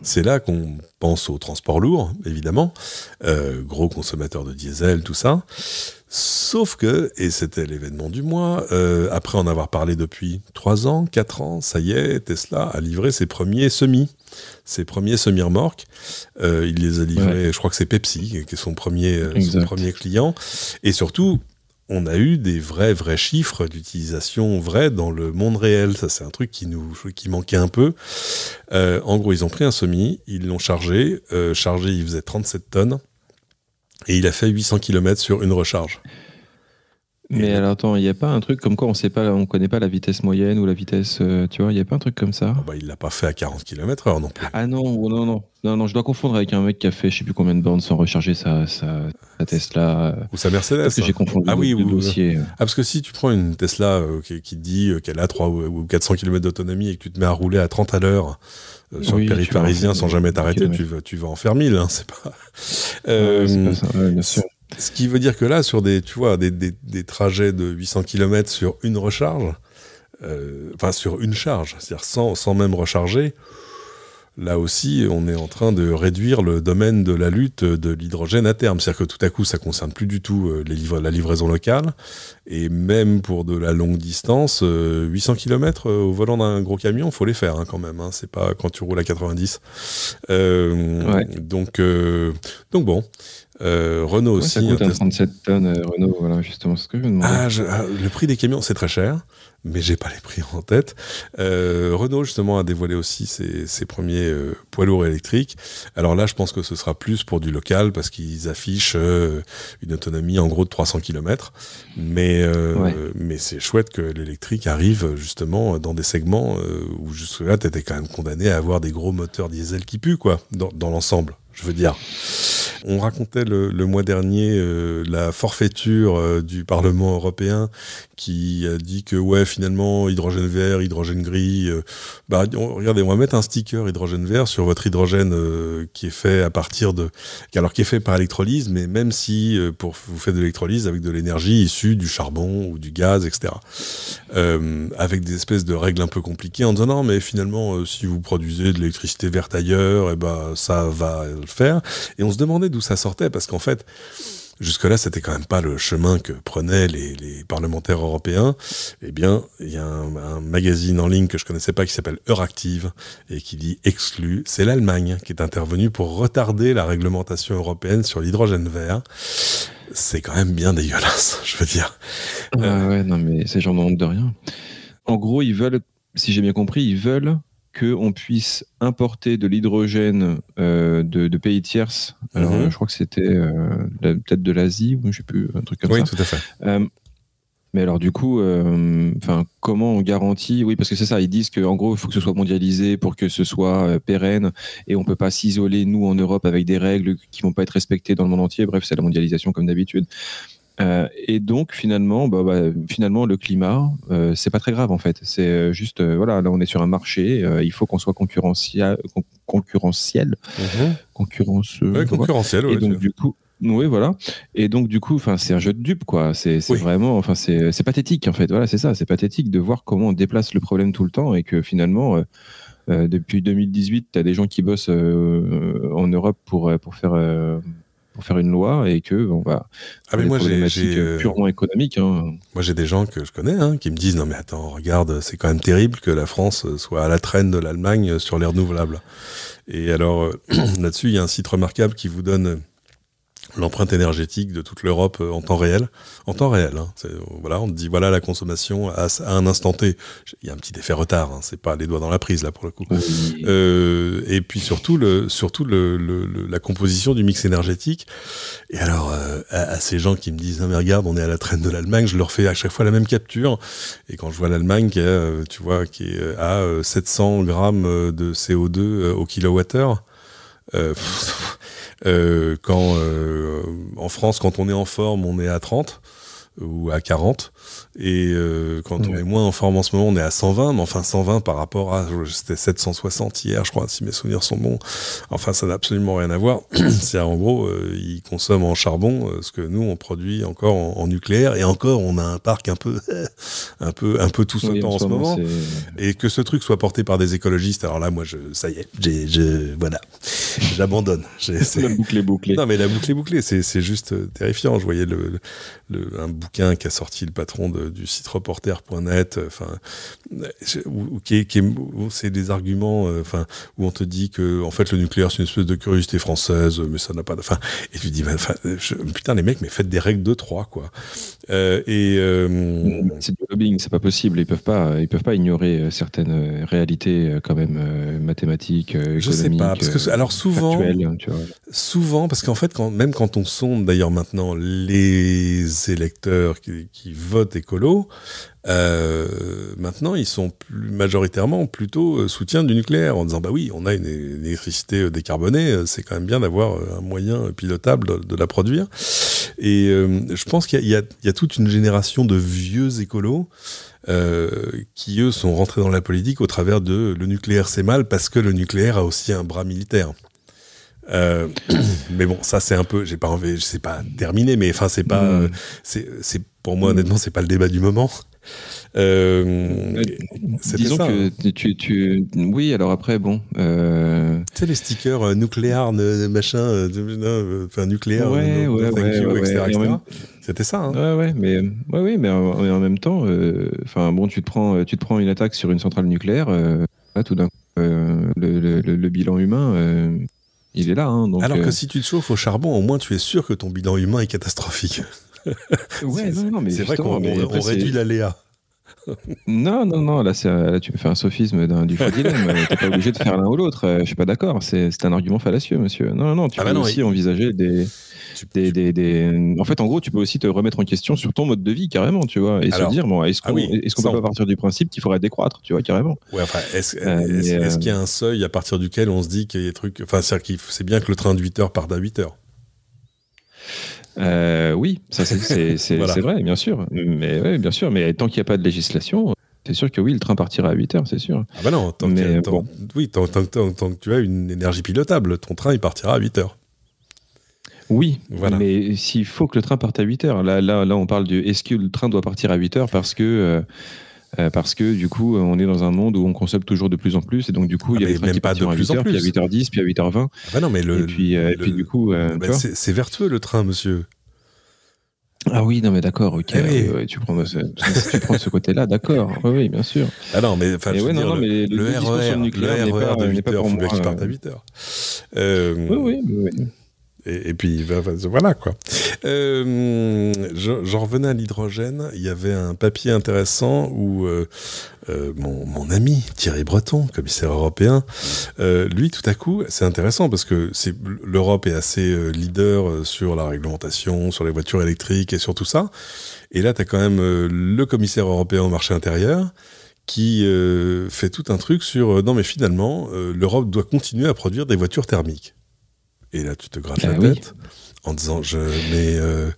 c'est là qu'on pense au transport lourd, évidemment, gros consommateur de diesel, tout ça. Sauf que, et c'était l'événement du mois, après en avoir parlé depuis 3 ans, 4 ans, ça y est, Tesla a livré ses premiers semi-remorques. Il les a livrés, je crois que c'est Pepsi, qui est son premier client. Et surtout, on a eu des vrais chiffres d'utilisation vraie dans le monde réel. Ça, c'est un truc qui manquait un peu. En gros, ils ont pris un semi, ils l'ont chargé. Il faisait 37 tonnes. Et il a fait 800 km sur une recharge. Mais alors attends, il n'y a pas un truc comme quoi on connaît pas la vitesse moyenne ou la vitesse, tu vois, il n'y a pas un truc comme ça? Il l'a pas fait à 40 km/h non plus. Ah non, je dois confondre avec un mec qui a fait je sais plus combien de bornes sans recharger sa Tesla. Ou sa Mercedes. Parce que j'ai confondu le dossier. Parce que si tu prends une Tesla qui te dit qu'elle a 300 ou 400 km d'autonomie et que tu te mets à rouler à 30 à l'heure sur le périph' parisien sans jamais t'arrêter, tu vas en faire 1000, hein, c'est pas... c'est pas ça, bien sûr. Ce qui veut dire que là, sur des trajets de 800 km sur une recharge, sur une charge, c'est-à-dire sans même recharger, là aussi, on est en train de réduire le domaine de la lutte de l'hydrogène à terme. C'est-à-dire que tout à coup, ça concerne plus du tout la livraison locale, et même pour de la longue distance, 800 km au volant d'un gros camion, faut les faire quand même. Hein, c'est pas quand tu roules à 90. Donc bon. Renault aussi. Ça coûte 37 tonnes, Renault, voilà, justement, ce que je me demandais. Le prix des camions, c'est très cher, mais j'ai pas les prix en tête. Renault, justement, a dévoilé aussi ses premiers poids lourds électriques. Alors là, je pense que ce sera plus pour du local, parce qu'ils affichent une autonomie, en gros, de 300 km. Mais c'est chouette que l'électrique arrive, justement, dans des segments où, jusque-là, t'étais quand même condamné à avoir des gros moteurs diesel qui puent, quoi, dans l'ensemble, je veux dire. On racontait le mois dernier la forfaiture du Parlement européen qui a dit que finalement hydrogène vert, hydrogène gris, regardez, on va mettre un sticker hydrogène vert sur votre hydrogène qui est fait qui est fait par électrolyse, mais même si vous faites de l'électrolyse avec de l'énergie issue du charbon ou du gaz, etc. Avec des espèces de règles un peu compliquées en disant non, mais finalement si vous produisez de l'électricité verte ailleurs, ça va le faire. Et on se demandait d'où ça sortait, parce qu'en fait, jusque-là, c'était quand même pas le chemin que prenaient les parlementaires européens. Eh bien, il y a un magazine en ligne que je connaissais pas qui s'appelle Euractiv et qui dit exclu. C'est l'Allemagne qui est intervenue pour retarder la réglementation européenne sur l'hydrogène vert. C'est quand même bien dégueulasse, je veux dire. Non, mais ces gens n'ont honte de rien. En gros, ils veulent, si j'ai bien compris, qu'on puisse importer de l'hydrogène de pays tierces. Alors, je crois que c'était peut-être de l'Asie, ou je ne sais plus, un truc comme ça. Oui, tout à fait. Mais alors, du coup, comment on garantit... Oui, parce que c'est ça, ils disent qu'en gros, il faut que ce soit mondialisé pour que ce soit pérenne, et on ne peut pas s'isoler, nous, en Europe, avec des règles qui ne vont pas être respectées dans le monde entier. Bref, c'est la mondialisation comme d'habitude. Et donc finalement, le climat, c'est pas très grave en fait. C'est juste, là on est sur un marché, il faut qu'on soit concurrentiel. Concurrentiel, ouais, et donc du coup, oui, voilà. Et donc du coup, c'est un jeu de dupes, quoi. C'est vraiment, c'est pathétique en fait. Voilà, c'est ça, c'est pathétique de voir comment on déplace le problème tout le temps et que finalement, depuis 2018, t'as des gens qui bossent en Europe pour faire une loi et que moi j'ai purement économique. Hein. Moi j'ai des gens que je connais qui me disent non mais attends, regarde, c'est quand même terrible que la France soit à la traîne de l'Allemagne sur les renouvelables. Et alors là-dessus il y a un site remarquable qui vous donne l'empreinte énergétique de toute l'Europe en temps réel. En temps réel, hein. Voilà, on te dit voilà la consommation à un instant T. Il y a un petit effet retard, hein. C'est pas les doigts dans la prise là pour le coup. Oui. Et puis surtout la composition du mix énergétique. Et alors à ces gens qui me disent ah, mais regarde, on est à la traîne de l'Allemagne, je leur fais à chaque fois la même capture. Et quand je vois l'Allemagne qui est à 700 grammes de CO2 au kilowattheure. En France, quand on est en forme, on est à 30 ou à 40, et quand on est moins en forme en ce moment, on est à 120, mais enfin 120 par rapport à, c'était 760 hier, je crois, si mes souvenirs sont bons. Enfin, ça n'a absolument rien à voir. C'est en gros, ils consomment en charbon ce que nous on produit encore en nucléaire, et encore on a un parc un peu tout sautant en ce moment. Et que ce truc soit porté par des écologistes, alors là, moi, ça y est, voilà, j'abandonne. La boucle est bouclée. Non, mais la boucle est bouclée, c'est juste terrifiant. Je voyais un bouquin qu'a sorti le patron du site reporter.net, où c'est des arguments, où on te dit que en fait le nucléaire c'est une espèce de curiosité française, mais ça n'a pas de, et tu dis putain les mecs, mais faites des règles de 3 quoi. C'est du lobbying, c'est pas possible. Ils peuvent pas ignorer certaines réalités quand même mathématiques, économiques. Je sais pas, parce que alors souvent, factuelles, tu vois. Souvent, parce qu'en fait, même quand on sonde d'ailleurs maintenant les électeurs qui votent écolo, maintenant ils sont majoritairement plutôt soutien du nucléaire, en disant bah oui, on a une électricité décarbonée, c'est quand même bien d'avoir un moyen pilotable de la produire. Et je pense qu'il y a toute une génération de vieux écolos qui eux sont rentrés dans la politique au travers de le nucléaire c'est mal parce que le nucléaire a aussi un bras militaire. Mais bon, ça c'est un peu, j'ai pas envie, je sais pas terminé, mais enfin c'est pas, c'est pour moi honnêtement c'est pas le débat du moment. Disons ça, que oui, alors après bon, tu sais les stickers nucléaire machin, nucléaire, etc. C'était ça. Hein. Mais en même temps, tu te prends une attaque sur une centrale nucléaire, là, tout d'un coup, le bilan humain. Il est là, hein, donc, alors que si tu te chauffes au charbon, au moins tu es sûr que ton bilan humain est catastrophique. Ouais, non, mais c'est vrai qu'on réduit l'aléa. Non, là tu me fais un sophisme du faux dilemme. T'es pas obligé de faire l'un ou l'autre. Je suis pas d'accord. C'est un argument fallacieux, monsieur. Non, tu peux aussi envisager En fait, en gros, tu peux aussi te remettre en question sur ton mode de vie carrément, tu vois, et se dire bon, est-ce qu'on peut pas partir du principe qu'il faudrait décroître, tu vois, carrément. Ouais, enfin, est-ce qu'il y a un seuil à partir duquel on se dit qu'il y a des trucs, enfin, c'est bien que le train de 8 heures parte à 8 heures. Oui, ça c'est voilà. C'est vrai, bien sûr. Mais tant qu'il n'y a pas de législation, c'est sûr que oui, le train partira à 8 heures, c'est sûr. Ah bah non, tant que tu as une énergie pilotable, ton train il partira à 8 heures. Oui, voilà. Mais s'il faut que le train parte à 8 heures, là on parle de est-ce que le train doit partir à 8 heures parce que du coup on est dans un monde où on consomme toujours de plus en plus, et donc du coup il y a des trains qui partent à 8h, puis à 8h10, puis à 8h20. Ah bah non, mais et puis du coup c'est vertueux le train, monsieur. Ah oui, non mais d'accord, ok. Oui, tu prends ce côté-là, d'accord. Oui, bien sûr. Ah non, mais enfin, mais le RER de 8 heures, il faut bien qu'il parte à 8 heures. Oui. Et puis voilà quoi. J'en revenais à l'hydrogène. Il y avait un papier intéressant où mon ami Thierry Breton, commissaire européen, lui tout à coup, c'est intéressant parce que l'Europe est assez leader sur la réglementation, sur les voitures électriques et sur tout ça. Et là, t'as quand même le commissaire européen au marché intérieur qui fait tout un truc sur non mais finalement l'Europe doit continuer à produire des voitures thermiques. Et là, tu te grattes la tête en disant, tu sais,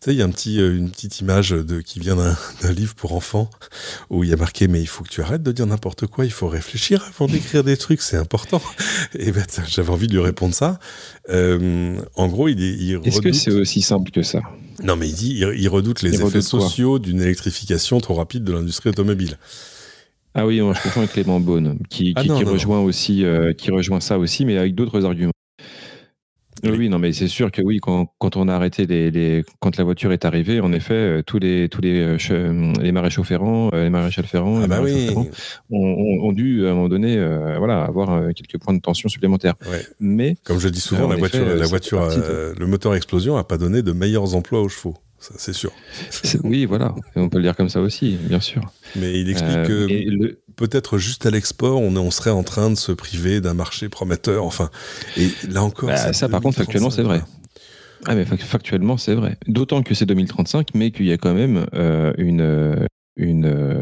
il y a une petite image qui vient d'un livre pour enfants où il y a marqué, mais il faut que tu arrêtes de dire n'importe quoi, il faut réfléchir avant d'écrire des trucs, c'est important. Et ben, j'avais envie de lui répondre ça. En gros, il redoute... Est-ce que c'est aussi simple que ça ? Non, mais il redoute les effets sociaux d'une électrification trop rapide de l'industrie automobile. Ah oui, moi je comprends avec Clément Beaune, qui rejoint ça aussi, mais avec d'autres arguments. Oui, non, mais c'est sûr que oui, quand on a arrêté quand la voiture est arrivée, en effet, tous les maréchaux ferrants, les maréchals ferrants, Ah les bah maréchaux oui. ferrants ont dû à un moment donné, voilà, avoir quelques points de tension supplémentaires. Ouais. Mais Comme je dis souvent, en la voiture, effet, ça fait partie le moteur à explosion a pas donné de meilleurs emplois aux chevaux. Ça, c'est sûr. oui, voilà, on peut le dire comme ça aussi, bien sûr. Mais il explique que peut-être juste à l'export, on serait en train de se priver d'un marché prometteur. Enfin, et là encore, ça, par contre, factuellement, c'est vrai. Ah, mais factuellement, c'est vrai. D'autant que c'est 2035, mais qu'il y a quand même une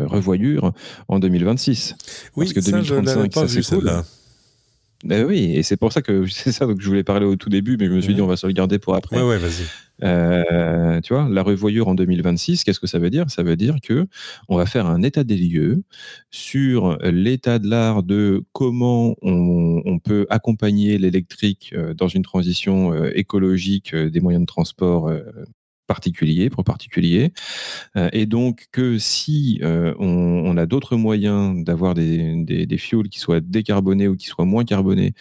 revoyure en 2026. Oui, parce que ça, 2035, je l'avais pas vu, c'est cool. celle-là. Ben oui, et c'est pour ça que c'est ça donc je voulais parler au tout début, mais je me suis dit on va se le garder pour après. Ouais, vas-y. Tu vois, la revoyure en 2026, qu'est-ce que ça veut dire? Ça veut dire que on va faire un état des lieux sur l'état de l'art de comment on peut accompagner l'électrique dans une transition écologique des moyens de transport particuliers, pour particuliers. Et donc que si on a d'autres moyens d'avoir des fuels qui soient décarbonés ou qui soient moins carbonés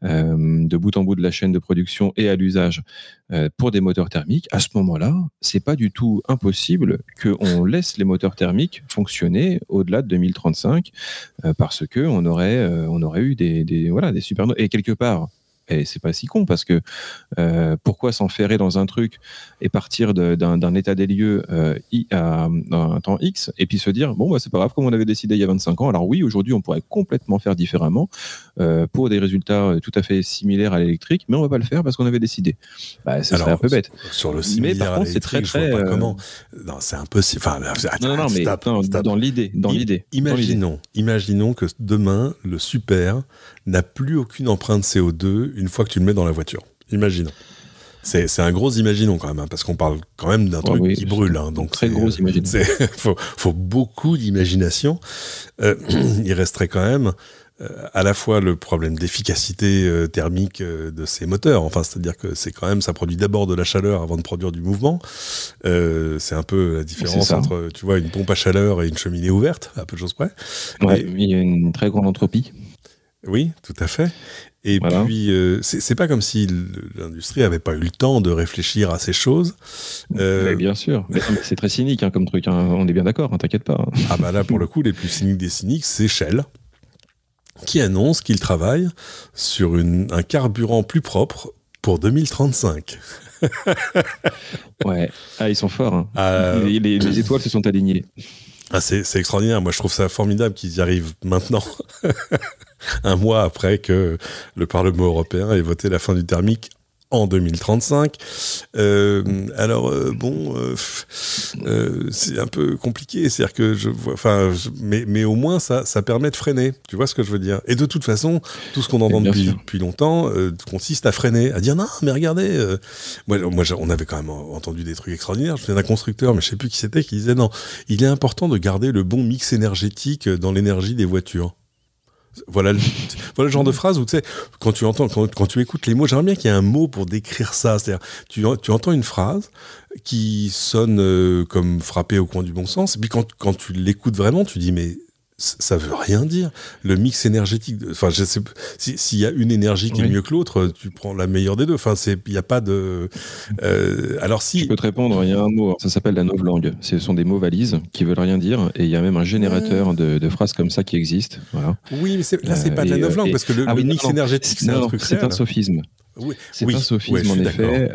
de bout en bout de la chaîne de production et à l'usage pour des moteurs thermiques, à ce moment-là, c'est pas du tout impossible qu'on laisse les moteurs thermiques fonctionner au-delà de 2035 parce que on aurait eu des super... Et quelque part, et c'est pas si con parce que pourquoi s'enferrer dans un truc et partir d'un état des lieux à un temps X et puis se dire bon bah c'est pas grave comme on avait décidé il y a 25 ans. Alors oui, aujourd'hui on pourrait complètement faire différemment pour des résultats tout à fait similaires à l'électrique, mais on va pas le faire parce qu'on avait décidé. Bah, ça serait un peu bête. Sur le similaire, mais par contre c'est très je vois pas comment. Non, c'est impossible. Enfin, non, mais stop. Dans l'idée. Imaginons que demain le super n'a plus aucune empreinte CO2 une fois que tu le mets dans la voiture. Imaginons. C'est un gros imaginons quand même, hein, parce qu'on parle quand même d'un truc qui brûle. Hein, donc très gros imaginons. faut beaucoup d'imagination. Il resterait quand même à la fois le problème d'efficacité thermique de ces moteurs. Enfin, c'est-à-dire que c'est quand même, ça produit d'abord de la chaleur avant de produire du mouvement. C'est un peu la différence entre, tu vois, une pompe à chaleur et une cheminée ouverte, à peu de choses près. Ouais, il y a une très grande entropie. Oui, tout à fait. Et voilà. Puis, c'est pas comme si l'industrie avait pas eu le temps de réfléchir à ces choses. Mais bien sûr. Mais c'est très cynique hein, comme truc. Hein. On est bien d'accord, hein, t'inquiète pas. Hein. Ah bah là, pour le coup, les plus cyniques des cyniques, c'est Shell, qui annonce qu'il travaille sur un carburant plus propre pour 2035. Ouais. Ah, ils sont forts. Hein. Les étoiles se sont alignées. Ah, c'est extraordinaire. Moi, je trouve ça formidable qu'ils y arrivent maintenant. Un mois après que le Parlement européen ait voté la fin du thermique en 2035. C'est un peu compliqué. C'est-à-dire que je vois, mais au moins ça permet de freiner. Tu vois ce que je veux dire? Et de toute façon, tout ce qu'on entend depuis longtemps consiste à freiner, à dire non, mais regardez. On avait quand même entendu des trucs extraordinaires. Je souviens d'un constructeur, mais je sais plus qui c'était, qui disait non, il est important de garder le bon mix énergétique dans l'énergie des voitures. Voilà le genre de phrase où tu sais, quand tu écoutes les mots, j'aimerais bien qu'il y ait un mot pour décrire ça. C'est-à-dire, tu entends une phrase qui sonne comme frappée au coin du bon sens, et puis quand tu l'écoutes vraiment, tu dis mais ça veut rien dire. Le mix énergétique, enfin, je sais s'il y a une énergie qui est mieux que l'autre, tu prends la meilleure des deux. Enfin, il y a pas de. Alors si. Je peux te répondre. Il y a un mot. Ça s'appelle la novlangue. Ce sont des mots valises qui veulent rien dire, et il y a même un générateur de phrases comme ça qui existe. Voilà. Oui, mais là, c'est pas de la novlangue parce que le mix énergétique, c'est un truc. C'est un sophisme. Oui, c'est un sophisme en effet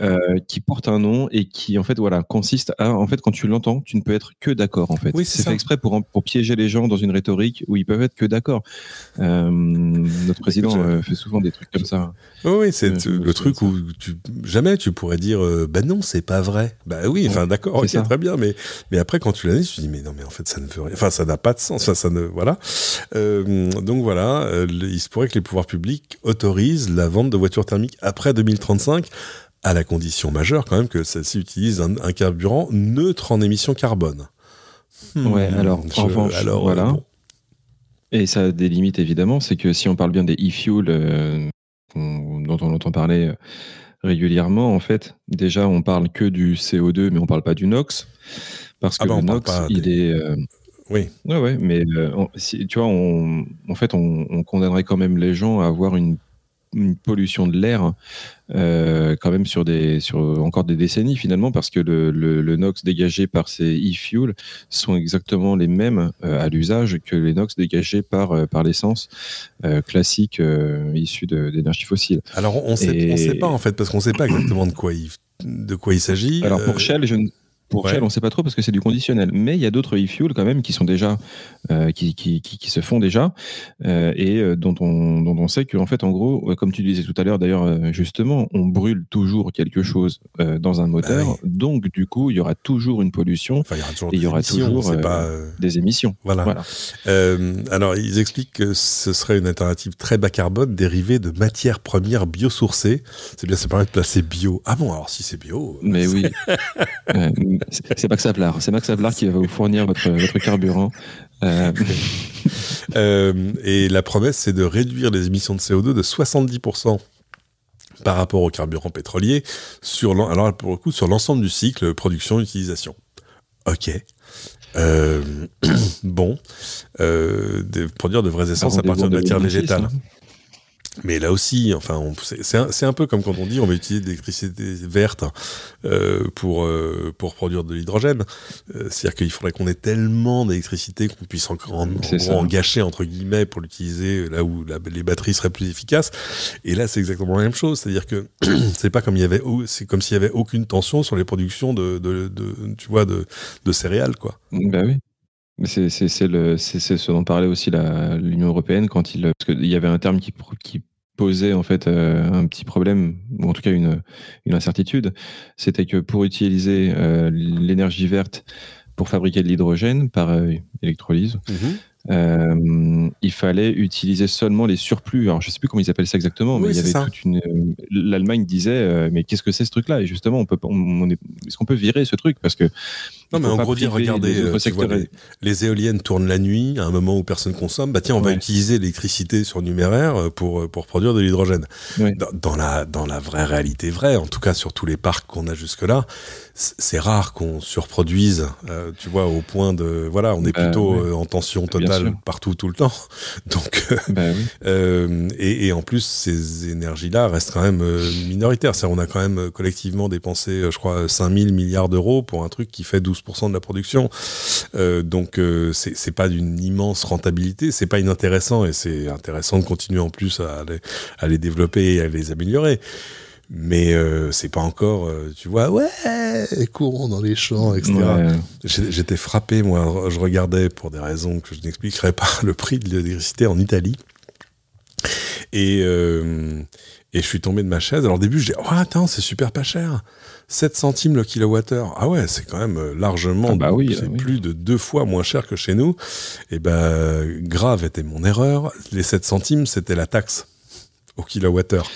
qui porte un nom et qui en fait consiste à quand tu l'entends tu ne peux être que d'accord en fait. Oui, c'est fait exprès pour piéger les gens dans une rhétorique où ils peuvent être que d'accord. Notre président fait souvent des trucs comme ça. Oui, c'est le truc où jamais tu pourrais dire bah non c'est pas vrai. Bah oui, enfin d'accord, ok, très bien, mais après quand tu l'analyses tu te dis mais non mais en fait ça ne veut rien, enfin ça n'a pas de sens, ça ne voilà. Donc voilà, il se pourrait que les pouvoirs publics autorisent la vente de voitures thermiques après 2035, à la condition majeure quand même que celle-ci utilise un carburant neutre en émissions carbone. Ouais, alors voilà. Bon. Et ça a des limites évidemment, c'est que si on parle bien des e-fuels dont on entend parler régulièrement, en fait, déjà on parle que du CO2, mais on parle pas du NOx, parce que le NOx, il est... Oui. Ouais, mais tu vois, on condamnerait quand même les gens à avoir une une pollution de l'air quand même sur encore des décennies finalement, parce que le NOx dégagé par ces e-fuels sont exactement les mêmes à l'usage que les NOx dégagés par l'essence classique issue d'énergie fossile. Alors on sait pas en fait, parce qu'on sait pas exactement de quoi il s'agit. Alors pour Shell, Shell, on ne sait pas trop parce que c'est du conditionnel. Mais il y a d'autres e-fuels quand même qui sont déjà, qui se font déjà et dont on sait qu'en fait, en gros, comme tu disais tout à l'heure d'ailleurs, justement, on brûle toujours quelque chose dans un moteur. Donc, du coup, il y aura toujours une pollution. Enfin, il y aura toujours des émissions. Voilà. Alors, ils expliquent que ce serait une alternative très bas carbone dérivée de matières premières biosourcées. C'est bien, ça permet de placer bio. Ah bon, alors si c'est bio... Mais oui. C'est Max Havelaar. C'est Max Havelaar qui va vous fournir votre carburant. Et la promesse, c'est de réduire les émissions de CO2 de 70% par rapport au carburant pétrolier, alors pour le coup, sur l'ensemble du cycle production-utilisation. Ok. Bon. Produire de vraies essences à partir de matières végétales. Mais là aussi, enfin, c'est un peu comme quand on dit on va utiliser de l'électricité verte pour produire de l'hydrogène. C'est-à-dire qu'il faudrait qu'on ait tellement d'électricité qu'on puisse en gâcher entre guillemets pour l'utiliser là où les batteries seraient plus efficaces. Et là, c'est exactement la même chose. C'est-à-dire que c'est comme s'il y avait aucune tension sur les productions de céréales, quoi. Bah oui. C'est ce dont parlait aussi l'Union européenne parce qu'il y avait un terme qui posait en fait un petit problème, ou en tout cas une incertitude. C'était que pour utiliser l'énergie verte pour fabriquer de l'hydrogène par électrolyse, il fallait utiliser seulement les surplus. Alors je sais plus comment ils appellent ça exactement, mais il y avait l'Allemagne disait mais qu'est-ce que c'est ce truc-là? Et justement, est-ce qu'on peut virer ce truc? Parce que non, mais en gros, regardez, les éoliennes tournent la nuit, à un moment où personne consomme. Bah tiens, on va utiliser l'électricité surnuméraire pour produire de l'hydrogène. Ouais. Dans la vraie réalité vraie, en tout cas sur tous les parcs qu'on a jusque-là, c'est rare qu'on surproduise, tu vois, au point de... Voilà, on est plutôt en tension totale partout, tout le temps. Donc, et en plus, ces énergies-là restent quand même minoritaires. On a quand même collectivement dépensé, je crois, 5 000 milliards d'euros pour un truc qui fait 12% de la production. Donc, c'est pas d'une immense rentabilité, c'est pas inintéressant, et c'est intéressant de continuer en plus à les développer et à les améliorer. Mais c'est pas encore, tu vois, courons dans les champs, etc. Ouais. J'étais frappé, moi, je regardais, pour des raisons que je n'expliquerai pas, le prix de l'électricité en Italie. Et je suis tombé de ma chaise. Alors au début, je dis, attends, c'est super pas cher. 7 centimes le kilowattheure. Ah ouais, c'est quand même largement, plus de 2 fois moins cher que chez nous. Et grave était mon erreur. Les 7 centimes, c'était la taxe au kilowattheure.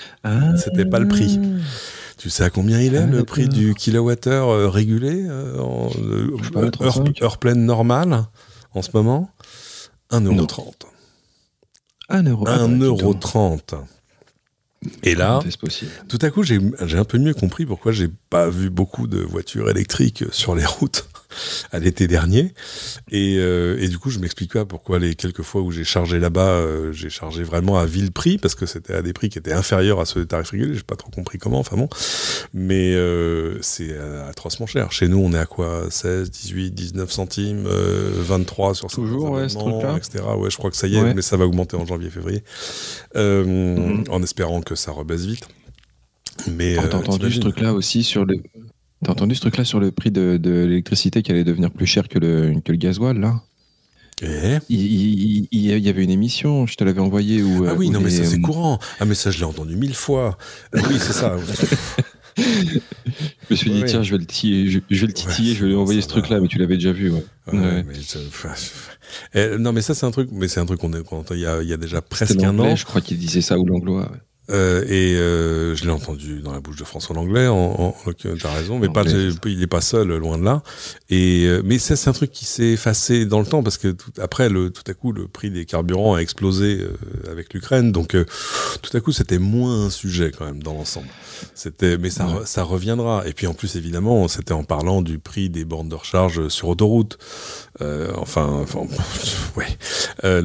C'était pas le prix. Tu sais à combien il est, le prix du kilowattheure régulé heure pleine normale en ce moment? 1,30 €. 1,30 €. Et là, tout à coup, j'ai un peu mieux compris pourquoi j'ai pas vu beaucoup de voitures électriques sur les routes à l'été dernier. Et du coup, je m'explique pas pourquoi les quelques fois où j'ai chargé là-bas, j'ai chargé vraiment à vil prix, parce que c'était à des prix qui étaient inférieurs à ceux des tarifs régulés. J'ai pas trop compris comment, enfin bon. Mais c'est atrocement cher. Chez nous, on est à quoi? 16, 18, 19 centimes, 23 sur toujours, ce truc-là, etc. Ouais, je crois que ça y est, mais ça va augmenter en janvier-février. En espérant que ça rebaisse vite. Mais t'as entendu ce truc-là aussi sur le... T'as entendu ce truc-là sur le prix de l'électricité qui allait devenir plus cher que le gasoil, là? Il y avait une émission, je te l'avais envoyé où... mais ça c'est courant. Ah mais ça je l'ai entendu 1000 fois. Oui, c'est ça. Je me suis dit, tiens, je vais le titiller, je vais lui envoyer ce truc-là, mais tu l'avais déjà vu, non, mais ça c'est un truc qu'on entend il y a déjà presque un an. Je crois qu'il disait ça, ou l'anglois, je l'ai entendu dans la bouche de François Langlais, t'as raison, mais il n'est pas seul, loin de là. Mais ça, c'est un truc qui s'est effacé dans le temps, parce que tout à coup, le prix des carburants a explosé avec l'Ukraine, donc tout à coup, c'était moins un sujet quand même dans l'ensemble. Mais ça reviendra. Et puis en plus, évidemment, c'était en parlant du prix des bornes de recharge sur autoroute. Là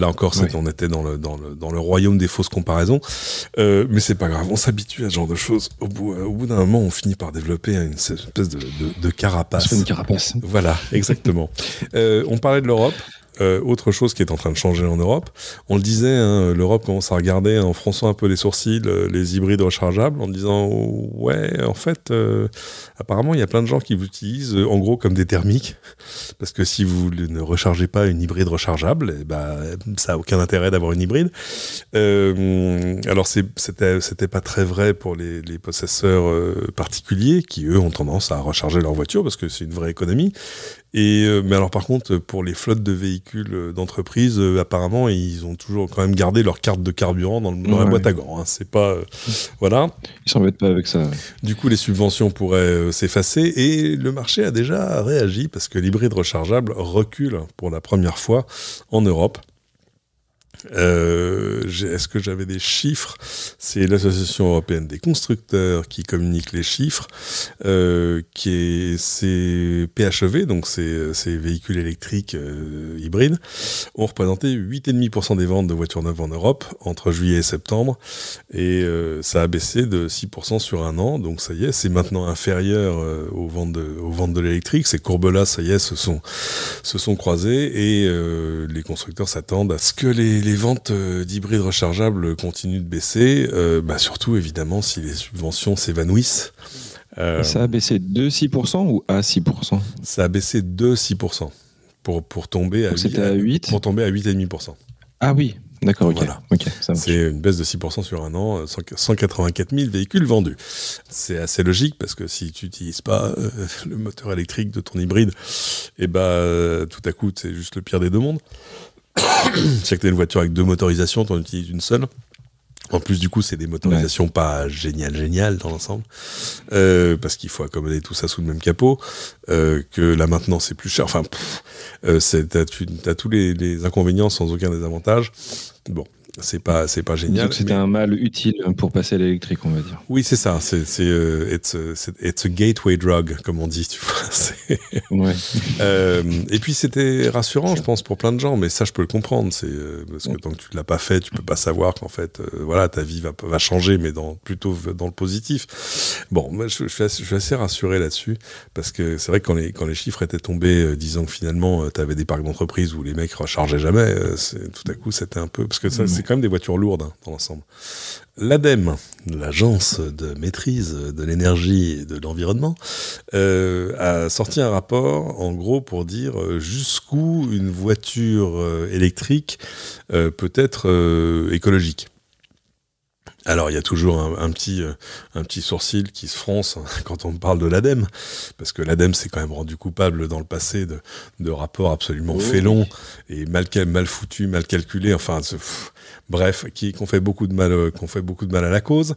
encore, on était dans le royaume des fausses comparaisons. Mais c'est pas grave, on s'habitue à ce genre de choses. Au bout d'un moment, on finit par développer une espèce de carapace. C'est une carapace. Voilà, exactement. On parlait de l'Europe. Autre chose qui est en train de changer en Europe, on le disait, hein, l'Europe commence à regarder en fronçant un peu les sourcils les hybrides rechargeables en disant ouais, en fait, apparemment il y a plein de gens qui vous utilisent en gros comme des thermiques, parce que si vous ne rechargez pas une hybride rechargeable, ça a aucun intérêt d'avoir une hybride. Alors c'était pas très vrai pour les possesseurs particuliers qui eux ont tendance à recharger leur voiture parce que c'est une vraie économie. Mais alors par contre, pour les flottes de véhicules d'entreprise, apparemment, ils ont toujours quand même gardé leur carte de carburant dans la boîte à gants. Hein. C'est pas... voilà. Ils s'embêtent pas avec ça. Du coup, les subventions pourraient s'effacer et le marché a déjà réagi parce que l'hybride rechargeable recule pour la première fois en Europe. Est-ce que j'avais des chiffres? C'est l'Association européenne des constructeurs qui communique les chiffres, c'est PHEV, donc ces véhicules électriques hybrides, ont représenté 8,5% des ventes de voitures neuves en Europe entre juillet et septembre, et ça a baissé de 6% sur un an, donc ça y est, c'est maintenant inférieur aux ventes de l'électrique. Ces courbes-là, ça y est, se sont croisées, et les constructeurs s'attendent à ce que les ventes d'hybrides rechargeables continuent de baisser, surtout évidemment si les subventions s'évanouissent. Ça a baissé de 6% ou à 6%? Ça a baissé de 6% pour tomber à 8 pour tomber à 8,5%. Ah oui, d'accord, ok. Voilà. Okay, ça marche. C'est une baisse de 6% sur un an, 184 000 véhicules vendus. C'est assez logique parce que si tu n'utilises pas le moteur électrique de ton hybride, tout à coup c'est juste le pire des deux mondes. C'est que tu as une voiture avec deux motorisations, tu en utilises une seule. En plus, du coup, c'est des motorisations pas géniales dans l'ensemble, parce qu'il faut accommoder tout ça sous le même capot, que la maintenance est plus chère. Enfin, t'as tous les inconvénients sans aucun désavantage. Bon. C'est pas génial. Donc c'était un mal utile pour passer à l'électrique, on va dire. Oui, c'est ça. It's a gateway drug, comme on dit, tu vois. Ouais. Et puis c'était rassurant, je pense, pour plein de gens. Mais ça, je peux le comprendre. Parce que tant que tu l'as pas fait, tu peux pas savoir qu'en fait, ta vie va changer, mais plutôt dans le positif. Bon, moi, je suis assez rassuré là-dessus, parce que c'est vrai que quand les chiffres étaient tombés, disant que finalement, tu avais des parcs d'entreprises où les mecs rechargeaient jamais, tout à coup, c'était un peu parce que ça, c'est quand même des voitures lourdes dans l'ensemble. L'ADEME, l'Agence de maîtrise de l'énergie et de l'environnement, a sorti un rapport, en gros, pour dire jusqu'où une voiture électrique peut être écologique. Alors, il y a toujours un petit sourcil qui se fronce quand on parle de l'ADEME, parce que l'ADEME s'est quand même rendu coupable dans le passé de rapports absolument félons et mal foutus, mal calculés, enfin, bref, qui ont fait beaucoup de mal à la cause.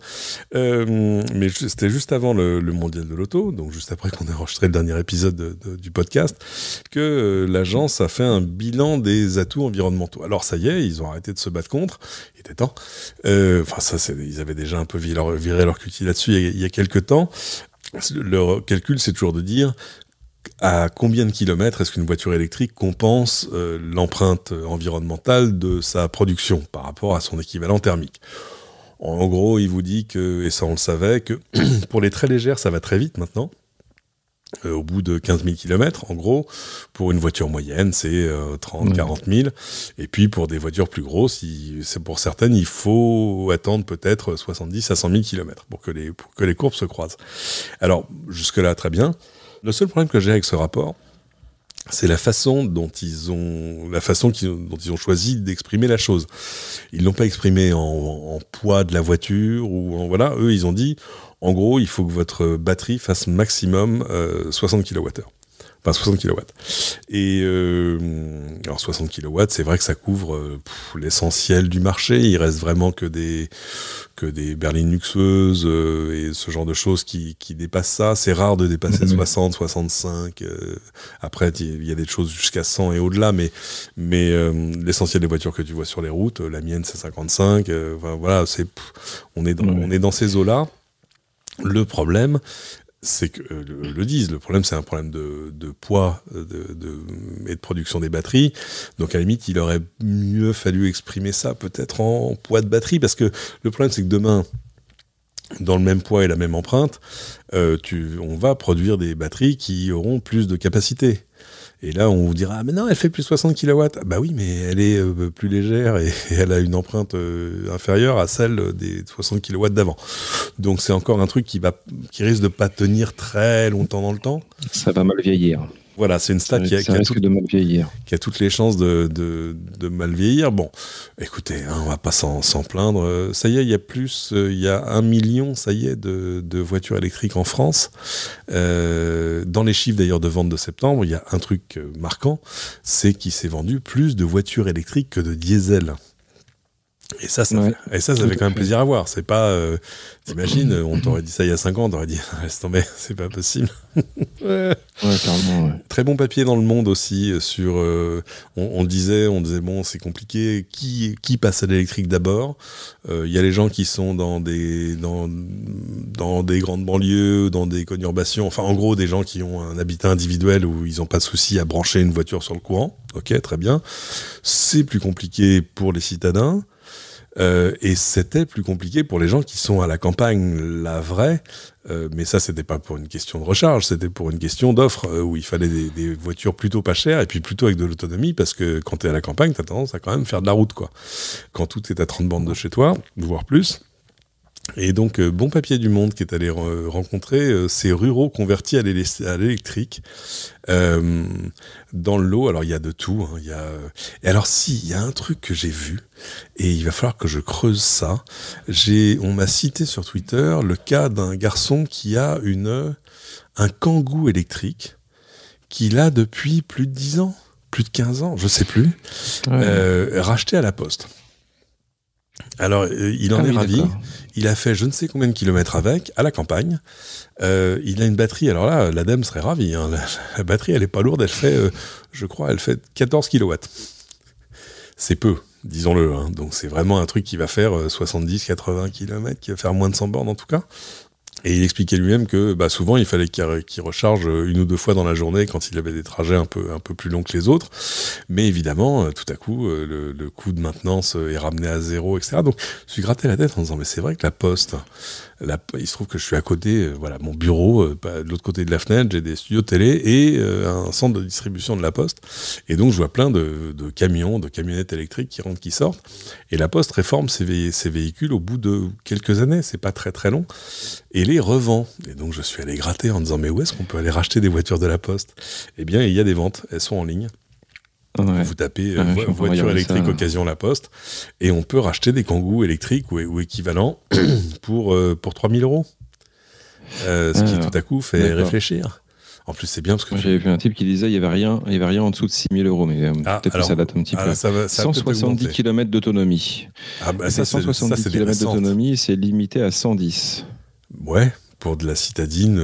Mais c'était juste avant le mondial de l'auto, donc juste après qu'on ait enregistré le dernier épisode du podcast, que l'agence a fait un bilan des atouts environnementaux. Alors ça y est, ils ont arrêté de se battre contre, il était temps. Ils avaient déjà un peu viré leur cutie là-dessus il y a quelques temps. Le calcul, c'est toujours de dire à combien de kilomètres est-ce qu'une voiture électrique compense l'empreinte environnementale de sa production par rapport à son équivalent thermique. En gros, il vous dit que, et ça on le savait, que pour les très légères, ça va très vite maintenant. Au bout de 15 000 km, en gros, pour une voiture moyenne, c'est 30-40 000. Et puis, pour des voitures plus grosses, pour certaines, il faut attendre peut-être 70 à 100 000 km pour que les courbes se croisent. Alors, jusque-là, très bien. Le seul problème que j'ai avec ce rapport, c'est la façon dont ils ont choisi d'exprimer la chose. Ils l'ont pas exprimé en poids de la voiture ou voilà. Eux, ils ont dit, en gros, il faut que votre batterie fasse maximum 60 kWh. Enfin, 60 kW. Et alors 60 kW, c'est vrai que ça couvre l'essentiel du marché. Il reste vraiment que des berlines luxueuses et ce genre de choses qui dépassent ça. C'est rare de dépasser 60, 65. Après, il y a des choses jusqu'à 100 et au-delà, mais l'essentiel des voitures que tu vois sur les routes, la mienne c'est 55. Voilà, on est dans ces eaux-là. Le problème, c'est que le problème c'est un problème de poids et de production des batteries. Donc à la limite, il aurait mieux fallu exprimer ça peut-être en poids de batterie, parce que le problème c'est que demain, dans le même poids et la même empreinte, on va produire des batteries qui auront plus de capacité. Et là, on vous dira, ah, mais non, elle fait plus 60 kW. Bah oui, mais elle est plus légère et elle a une empreinte inférieure à celle des 60 kW d'avant. Donc c'est encore un truc qui risque de pas tenir très longtemps dans le temps. Ça va mal vieillir. Voilà, c'est une stat qui a toutes les chances de mal vieillir. Bon, écoutez, on va pas s'en plaindre. Ça y est, il y a 1 million, ça y est, de voitures électriques en France. Dans les chiffres d'ailleurs de vente de septembre, il y a un truc marquant, c'est qu'il s'est vendu plus de voitures électriques que de diesel. Et ça fait quand même plaisir à voir. C'est pas, t'imagines, on t'aurait dit ça il y a 5 ans, on t'aurait dit, laisse tomber, c'est pas possible. Ouais, carrément, ouais. Très bon papier dans Le Monde aussi sur, on disait bon, c'est compliqué, qui passe à l'électrique d'abord. Il y a les gens qui sont dans des grandes banlieues, dans des conurbations, enfin en gros des gens qui ont un habitat individuel où ils n'ont pas de souci à brancher une voiture sur le courant. Ok, très bien. C'est plus compliqué pour les citadins. Et c'était plus compliqué pour les gens qui sont à la campagne, la vraie. Mais ça, c'était pas pour une question de recharge, c'était pour une question d'offre, où il fallait des voitures plutôt pas chères et puis plutôt avec de l'autonomie, parce que quand t'es à la campagne, t'as tendance à quand même faire de la route, quoi. Quand tout est à 30 bornes de chez toi, voire plus. Et donc, bon papier du Monde qui est allé rencontrer ces ruraux convertis à l'électrique. Dans le lot, alors il y a de tout. Hein, et alors il y a un truc que j'ai vu, et il va falloir que je creuse ça. On m'a cité sur Twitter le cas d'un garçon qui a un Kangoo électrique, qu'il a depuis plus de 10 ans, plus de 15 ans, je sais plus, racheté à la Poste. Alors, il en est ravi. D'accord. Il a fait je ne sais combien de kilomètres avec, à la campagne. Il a une batterie, alors là, l'ADEME serait ravi. Hein. La batterie, elle est pas lourde, elle fait, je crois, 14 kilowatts. C'est peu, disons-le. Hein. Donc, c'est vraiment un truc qui va faire 70-80 kilomètres, qui va faire moins de 100 bornes en tout cas. Et il expliquait lui-même que souvent, il fallait qu'il recharge 1 ou 2 fois dans la journée quand il avait des trajets un peu plus longs que les autres. Mais évidemment, tout à coup, le coût de maintenance est ramené à 0, etc. Donc, je me suis gratté la tête en disant, mais c'est vrai que la Poste, il se trouve que je suis à côté, mon bureau, de l'autre côté de la fenêtre, j'ai des studios de télé et un centre de distribution de la Poste. Et donc, je vois plein de camions, de camionnettes électriques qui rentrent, qui sortent. Et la Poste réforme ses véhicules au bout de quelques années. C'est pas très très long. Et les revend. Et donc, je suis allé gratter en disant, mais où est-ce qu'on peut aller racheter des voitures de la Poste ? Eh bien, il y a des ventes. Elles sont en ligne. Ouais. Vous tapez voiture électrique occasion La Poste et on peut racheter des Kangoo électriques ou équivalents pour 3 000 €. Ce qui tout à coup fait réfléchir. En plus, c'est bien parce que j'avais vu un type qui disait il y avait rien en dessous de 6 000 €, mais peut-être que ça date un petit peu. Ça 170 km d'autonomie. Ça 170 km d'autonomie, c'est limité à 110. Ouais. Pour de la citadine.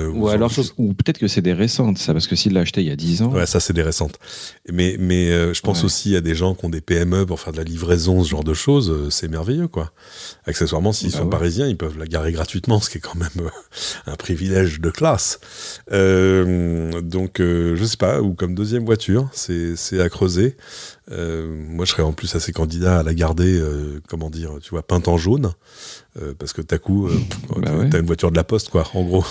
Ou peut-être que c'est des récentes, ça, parce que s'il l'a acheté il y a 10 ans. Ouais, ça, c'est des récentes. Mais je pense aussi à des gens qui ont des PME pour faire de la livraison, ce genre de choses, c'est merveilleux, quoi. Accessoirement, s'ils sont parisiens, ils peuvent la garer gratuitement, ce qui est quand même un privilège de classe. Donc, je sais pas, ou comme deuxième voiture, c'est à creuser. Moi, je serais en plus assez candidat à la garder, peinte en jaune. Parce que t'as t'as une voiture de la Poste, quoi. En gros,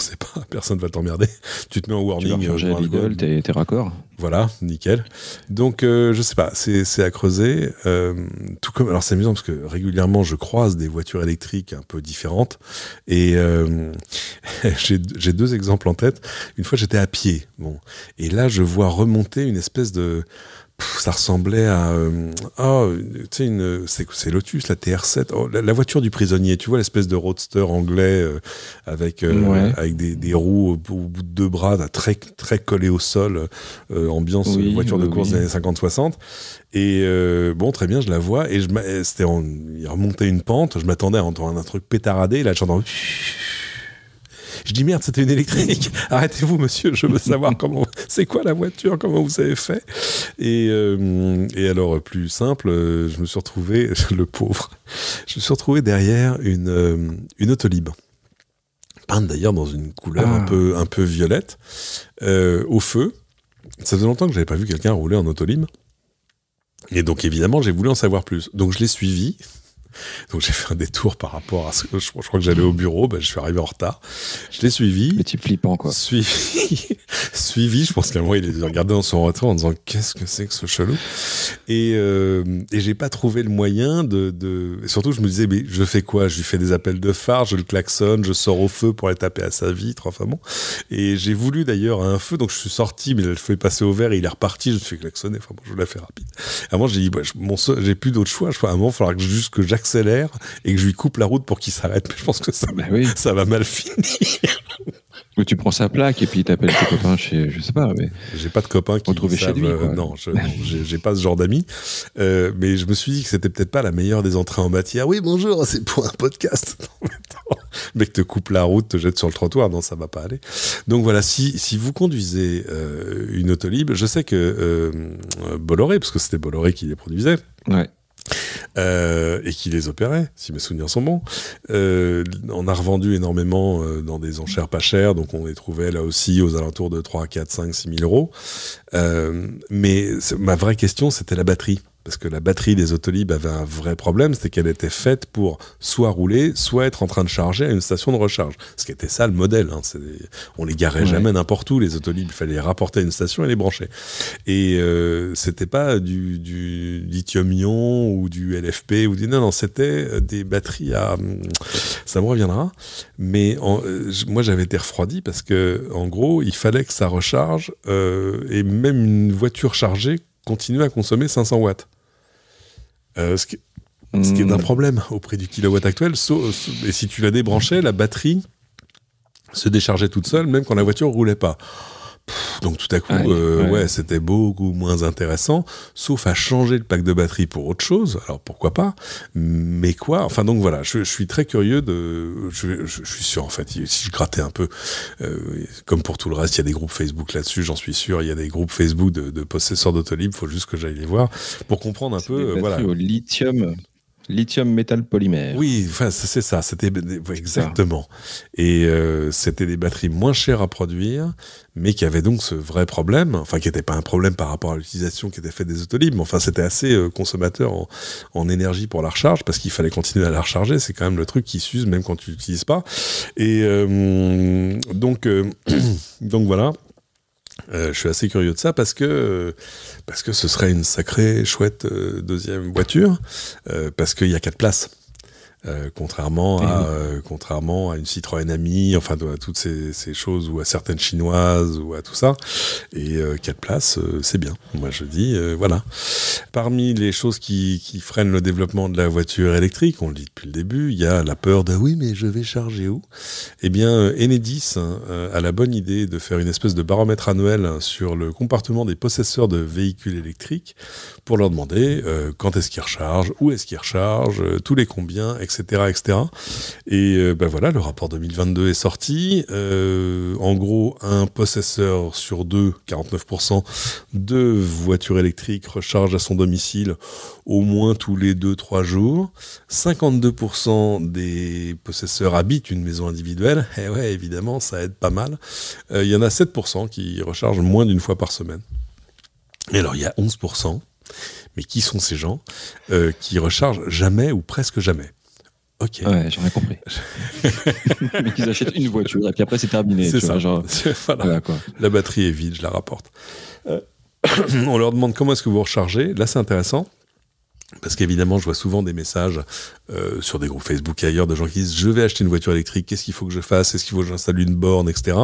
personne va t'emmerder. Tu te mets en warning. Tu vas recharger à Lidl, t'es raccord. Voilà, nickel. Donc, je sais pas, c'est à creuser. Tout comme, alors c'est amusant parce que régulièrement, je croise des voitures électriques un peu différentes. Et j'ai 2 exemples en tête. Une fois, j'étais à pied. Bon, et là, je vois remonter une espèce de ça ressemblait à c'est Lotus, la TR7, la voiture du prisonnier, tu vois, l'espèce de roadster anglais avec des roues au bout de 2 bras, très très collé au sol, ambiance voiture de course des années 50-60. Et très bien, je la vois et il remontait une pente, je m'attendais à entendre un truc pétaradé, là j'entends. Je dis merde, c'était une électrique. Arrêtez-vous, monsieur, je veux savoir c'est quoi la voiture, comment vous avez fait. Et alors, plus simple, je me suis retrouvé, le pauvre, derrière une Autolib. Peinte d'ailleurs dans une couleur un peu violette, au feu. Ça faisait longtemps que j'avais pas vu quelqu'un rouler en Autolib. Et donc, évidemment, j'ai voulu en savoir plus. Donc, je l'ai suivi. Donc j'ai fait un détour par rapport à ce que je crois que j'allais au bureau, je suis arrivé en retard. Je l'ai suivi. Le type flippant, quoi. Suivi, je pense qu'à un moment il est regardé dans son retour en disant qu'est-ce que c'est que ce chelou. Et j'ai pas trouvé le moyen et surtout je me disais mais je fais quoi? Je lui fais des appels de phare, je le klaxonne, je sors au feu pour aller taper à sa vitre, enfin bon. Et j'ai voulu d'ailleurs à un feu, donc je suis sorti, mais le feu est passé au vert et il est reparti, je me suis klaxonné, enfin bon, je l'ai fait rapide. À un moment j'ai dit j'ai plus d'autre choix, à un moment il faudra juste que j'accélère et que je lui coupe la route pour qu'il s'arrête. Mais je pense que ça va mal finir. Ou tu prends sa plaque et puis t'appelles tes copains chez, je sais pas, mais. J'ai pas de copains qui savent, chez lui, non, j'ai pas ce genre d'amis. Mais je me suis dit que c'était peut-être pas la meilleure des entrées en matière. Oui, bonjour, c'est pour un podcast. Mais que te coupe la route, te jette sur le trottoir, non, ça va pas aller. Donc voilà, si vous conduisez une Autolib, je sais que Bolloré, parce que c'était Bolloré qui les produisait. Ouais. Et qui les opérait, si mes souvenirs sont bons. On a revendu énormément dans des enchères pas chères, donc on les trouvait là aussi aux alentours de 3, 4, 5, 6 000 euros. Mais ma vraie question, c'était la batterie. Parce que la batterie des Autolib avait un vrai problème, c'était qu'elle était faite pour soit rouler, soit être en train de charger à une station de recharge. Ce qui était ça le modèle. On les garait jamais n'importe où, les Autolib. Il fallait les rapporter à une station et les brancher. Et c'était pas du lithium-ion ou du LFP. Non, c'était des batteries à... Ça me reviendra. Mais moi, j'avais été refroidi parce que, en gros, il fallait que ça recharge et même une voiture chargée continue à consommer 500 watts. Ce qui est un problème au prix du kilowatt actuel. Et si tu la débranchais, la batterie se déchargeait toute seule, même quand la voiture ne roulait pas. Donc tout à coup, c'était beaucoup moins intéressant, sauf à changer le pack de batterie pour autre chose. Alors pourquoi pas? Mais quoi? Enfin donc voilà, je suis très curieux je suis sûr en fait, si je grattais un peu, comme pour tout le reste, il y a des groupes Facebook là-dessus, j'en suis sûr. Il y a des groupes Facebook de possesseurs d'Autolib. Il faut juste que j'aille les voir pour comprendre un peu. Des batteries au lithium métal polymère. Oui, enfin c'est ça, c'était exactement. Et c'était des batteries moins chères à produire, mais qui avaient donc ce vrai problème, enfin qui n'était pas un problème par rapport à l'utilisation qui était faite des Autolib, mais enfin c'était assez consommateur en énergie pour la recharge, parce qu'il fallait continuer à la recharger, c'est quand même le truc qui s'use même quand tu l'utilises pas. Et donc voilà. Je suis assez curieux de ça parce que ce serait une sacrée chouette deuxième voiture, parce qu'il y a 4 places. Contrairement à une Citroën Ami, enfin à toutes ces choses, ou à certaines chinoises, ou à tout ça. Et 4 places, c'est bien. Moi je dis, voilà. Parmi les choses qui freinent le développement de la voiture électrique, on le dit depuis le début, il y a la peur de oui mais je vais charger où? Eh bien Enedis a la bonne idée de faire une espèce de baromètre annuel sur le comportement des possesseurs de véhicules électriques pour leur demander quand est-ce qu'ils rechargent, où est-ce qu'ils rechargent, tous les combien, etc. Et voilà, le rapport 2022 est sorti. En gros, un possesseur sur 2, 49%, de voitures électriques recharge à son domicile au moins tous les 2-3 jours. 52% des possesseurs habitent une maison individuelle. Et ouais, évidemment, ça aide pas mal. Il y en a 7% qui rechargent moins d'une fois par semaine. Et alors, il y a 11%, mais qui sont ces gens qui rechargent jamais ou presque jamais? Ok. Ouais, j'en ai compris. Mais qu'ils achètent une voiture et puis après c'est terminé. C'est ça. Voilà, quoi. La batterie est vide, je la rapporte. On leur demande comment est-ce que vous rechargez. Là, c'est intéressant. Parce qu'évidemment, je vois souvent des messages sur des groupes Facebook et ailleurs de gens qui disent « Je vais acheter une voiture électrique, qu'est-ce qu'il faut que je fasse? Est-ce qu'il faut que j'installe une borne, etc. »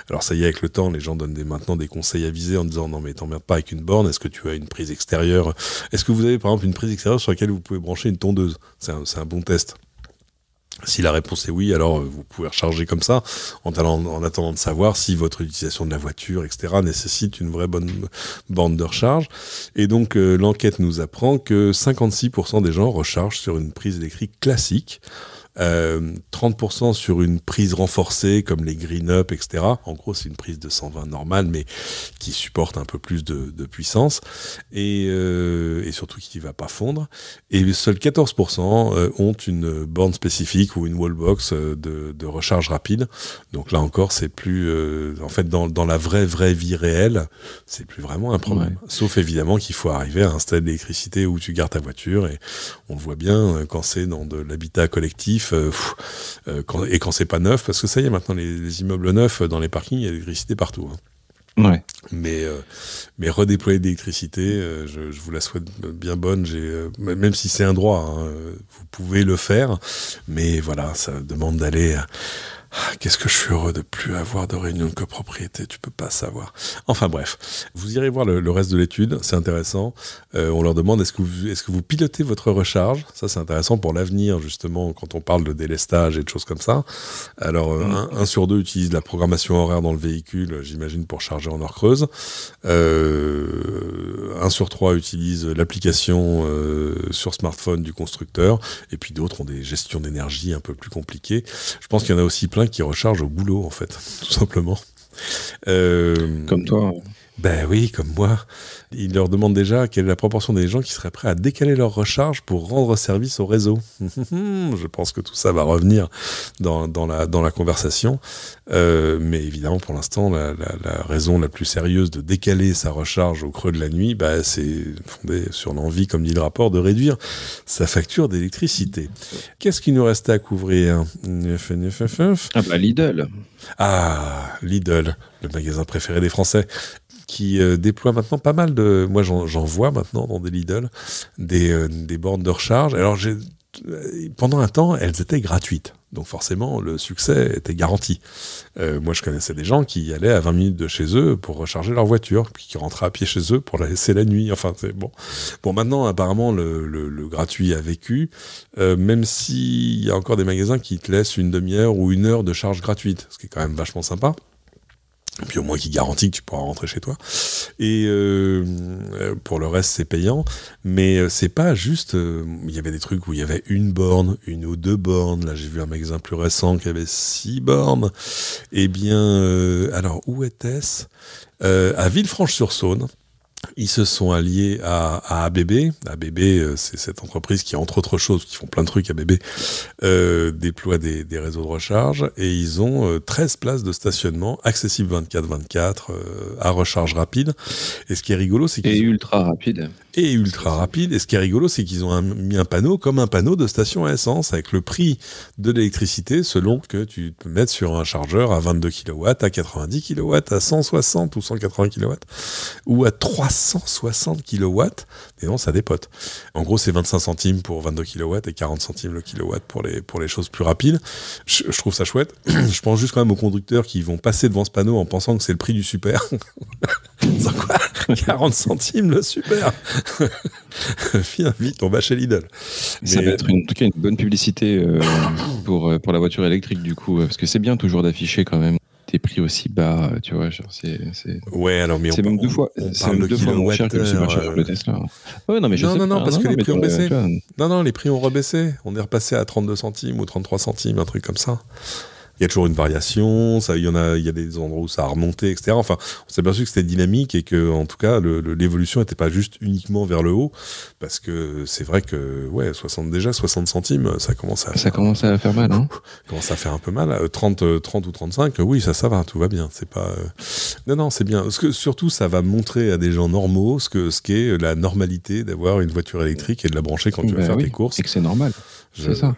Alors ça y est, avec le temps, les gens donnent maintenant des conseils avisés en disant « Non mais t'emmerdes pas avec une borne, est-ce que tu as une prise extérieure? Est-ce que vous avez par exemple une prise extérieure sur laquelle vous pouvez brancher une tondeuse ?» C'est un bon test. Si la réponse est oui, alors vous pouvez recharger comme ça, en attendant de savoir si votre utilisation de la voiture, etc., nécessite une vraie bonne borne de recharge. Et donc, l'enquête nous apprend que 56% des gens rechargent sur une prise électrique classique, 30% sur une prise renforcée comme les Green Up, etc. En gros, c'est une prise de 120 normale, mais qui supporte un peu plus de puissance et surtout qui ne va pas fondre. Et seuls 14% ont une borne spécifique ou une wallbox de recharge rapide. Donc là encore, c'est plus... en fait, dans la vraie vie réelle, c'est plus vraiment un problème. Ouais. Sauf évidemment qu'il faut arriver à installer de l'électricité où tu gardes ta voiture. Et on le voit bien quand c'est dans de l'habitat collectif quand c'est pas neuf. Parce que ça y est, maintenant, les immeubles neufs, dans les parkings, il y a de l'électricité partout. Ouais. Mais redéployer de l'électricité, je vous la souhaite bien bonne. Même si c'est un droit, vous pouvez le faire. Mais voilà, ça demande d'aller... Qu'est-ce que je suis heureux de plus avoir de réunion de copropriété, tu peux pas savoir. Enfin bref, vous irez voir le reste de l'étude, c'est intéressant. On leur demande est-ce que vous pilotez votre recharge. Ça c'est intéressant pour l'avenir justement quand on parle de délestage et de choses comme ça. Alors 1 sur 2 utilise la programmation horaire dans le véhicule, j'imagine pour charger en heure creuse. 1 sur 3 utilise l'application sur smartphone du constructeur et puis d'autres ont des gestions d'énergie un peu plus compliquées. Je pense qu'il y en a aussi plein qui rechargent au boulot, en fait, tout simplement. Comme toi. Ben oui, comme moi. Ils leur demandent déjà quelle est la proportion des gens qui seraient prêts à décaler leur recharge pour rendre service au réseau. Je pense que tout ça va revenir dans la conversation. Mais évidemment, pour l'instant, la raison la plus sérieuse de décaler sa recharge au creux de la nuit, bah, c'est fondé sur l'envie, comme dit le rapport, de réduire sa facture d'électricité. Qu'est-ce qu'il nous restait à couvrir ? Ah bah Lidl. Ah, Lidl, le magasin préféré des Français, qui déploie maintenant pas mal de... Moi, j'en vois maintenant dans des Lidl, des bornes de recharge. Alors, pendant un temps, elles étaient gratuites. Donc forcément, le succès était garanti. Moi, je connaissais des gens qui allaient à 20 minutes de chez eux pour recharger leur voiture, puis qui rentraient à pied chez eux pour la laisser la nuit. Enfin, c'est bon. Bon, maintenant, apparemment, le gratuit a vécu, même s'il y a encore des magasins qui te laissent une demi-heure ou 1 heure de charge gratuite, ce qui est quand même vachement sympa. Puis au moins qui garantit que tu pourras rentrer chez toi. Et pour le reste, c'est payant. Mais c'est pas juste... Il y avait des trucs où il y avait 1 borne, 1 ou 2 bornes. Là, j'ai vu un magasin plus récent qui avait 6 bornes. Eh bien, alors, où était-ce ? À Villefranche-sur-Saône. Ils se sont alliés à ABB. ABB, c'est cette entreprise qui, entre autres choses, qui font plein de trucs, ABB, déploie des réseaux de recharge. Et ils ont 13 places de stationnement, accessibles 24/24, à recharge rapide. Et ce qui est rigolo, c'est qu'ils... Et ultra rapide. Et ultra rapide. Et ce qui est rigolo, c'est qu'ils ont mis un panneau comme un panneau de station à essence, avec le prix de l'électricité selon que tu peux mettre sur un chargeur à 22 kW, à 90 kW, à 160 ou 180 kW, ou à 360 kW. Et non, ça dépote. En gros, c'est 25 centimes pour 22 kW et 40 centimes le kilowatt pour les choses plus rapides. Je trouve ça chouette. Je pense juste quand même aux conducteurs qui vont passer devant ce panneau en pensant que c'est le prix du super. C'est quoi ? 40 centimes le super. Viens vite, on va chez Lidl. Ça va être en tout cas une bonne publicité pour la voiture électrique du coup, parce que c'est bien toujours d'afficher quand même des prix aussi bas, tu vois, genre c'est... Ouais, alors mais c'est même 2 fois, c'est même 2 fois moins cher que le superchargeur de Tesla. Ouais, non, mais non, parce que les prix ont baissé. Vois... Non, les prix ont rebaissé. On est repassé à 32 centimes ou 33 centimes, un truc comme ça. Il y a toujours une variation, il y a des endroits où ça a remonté, etc. Enfin, on s'est aperçu que c'était dynamique et que, en tout cas, l'évolution n'était pas juste uniquement vers le haut, parce que c'est vrai que, ouais, 60 centimes, ça commence à faire mal, hein. Commence à faire un peu mal. 30 ou 35, oui, ça va, tout va bien. C'est pas, non, c'est bien. Parce que, surtout, ça va montrer à des gens normaux ce qu'est la normalité d'avoir une voiture électrique et de la brancher quand tu vas faire tes courses. Et que c'est normal. C'est ça.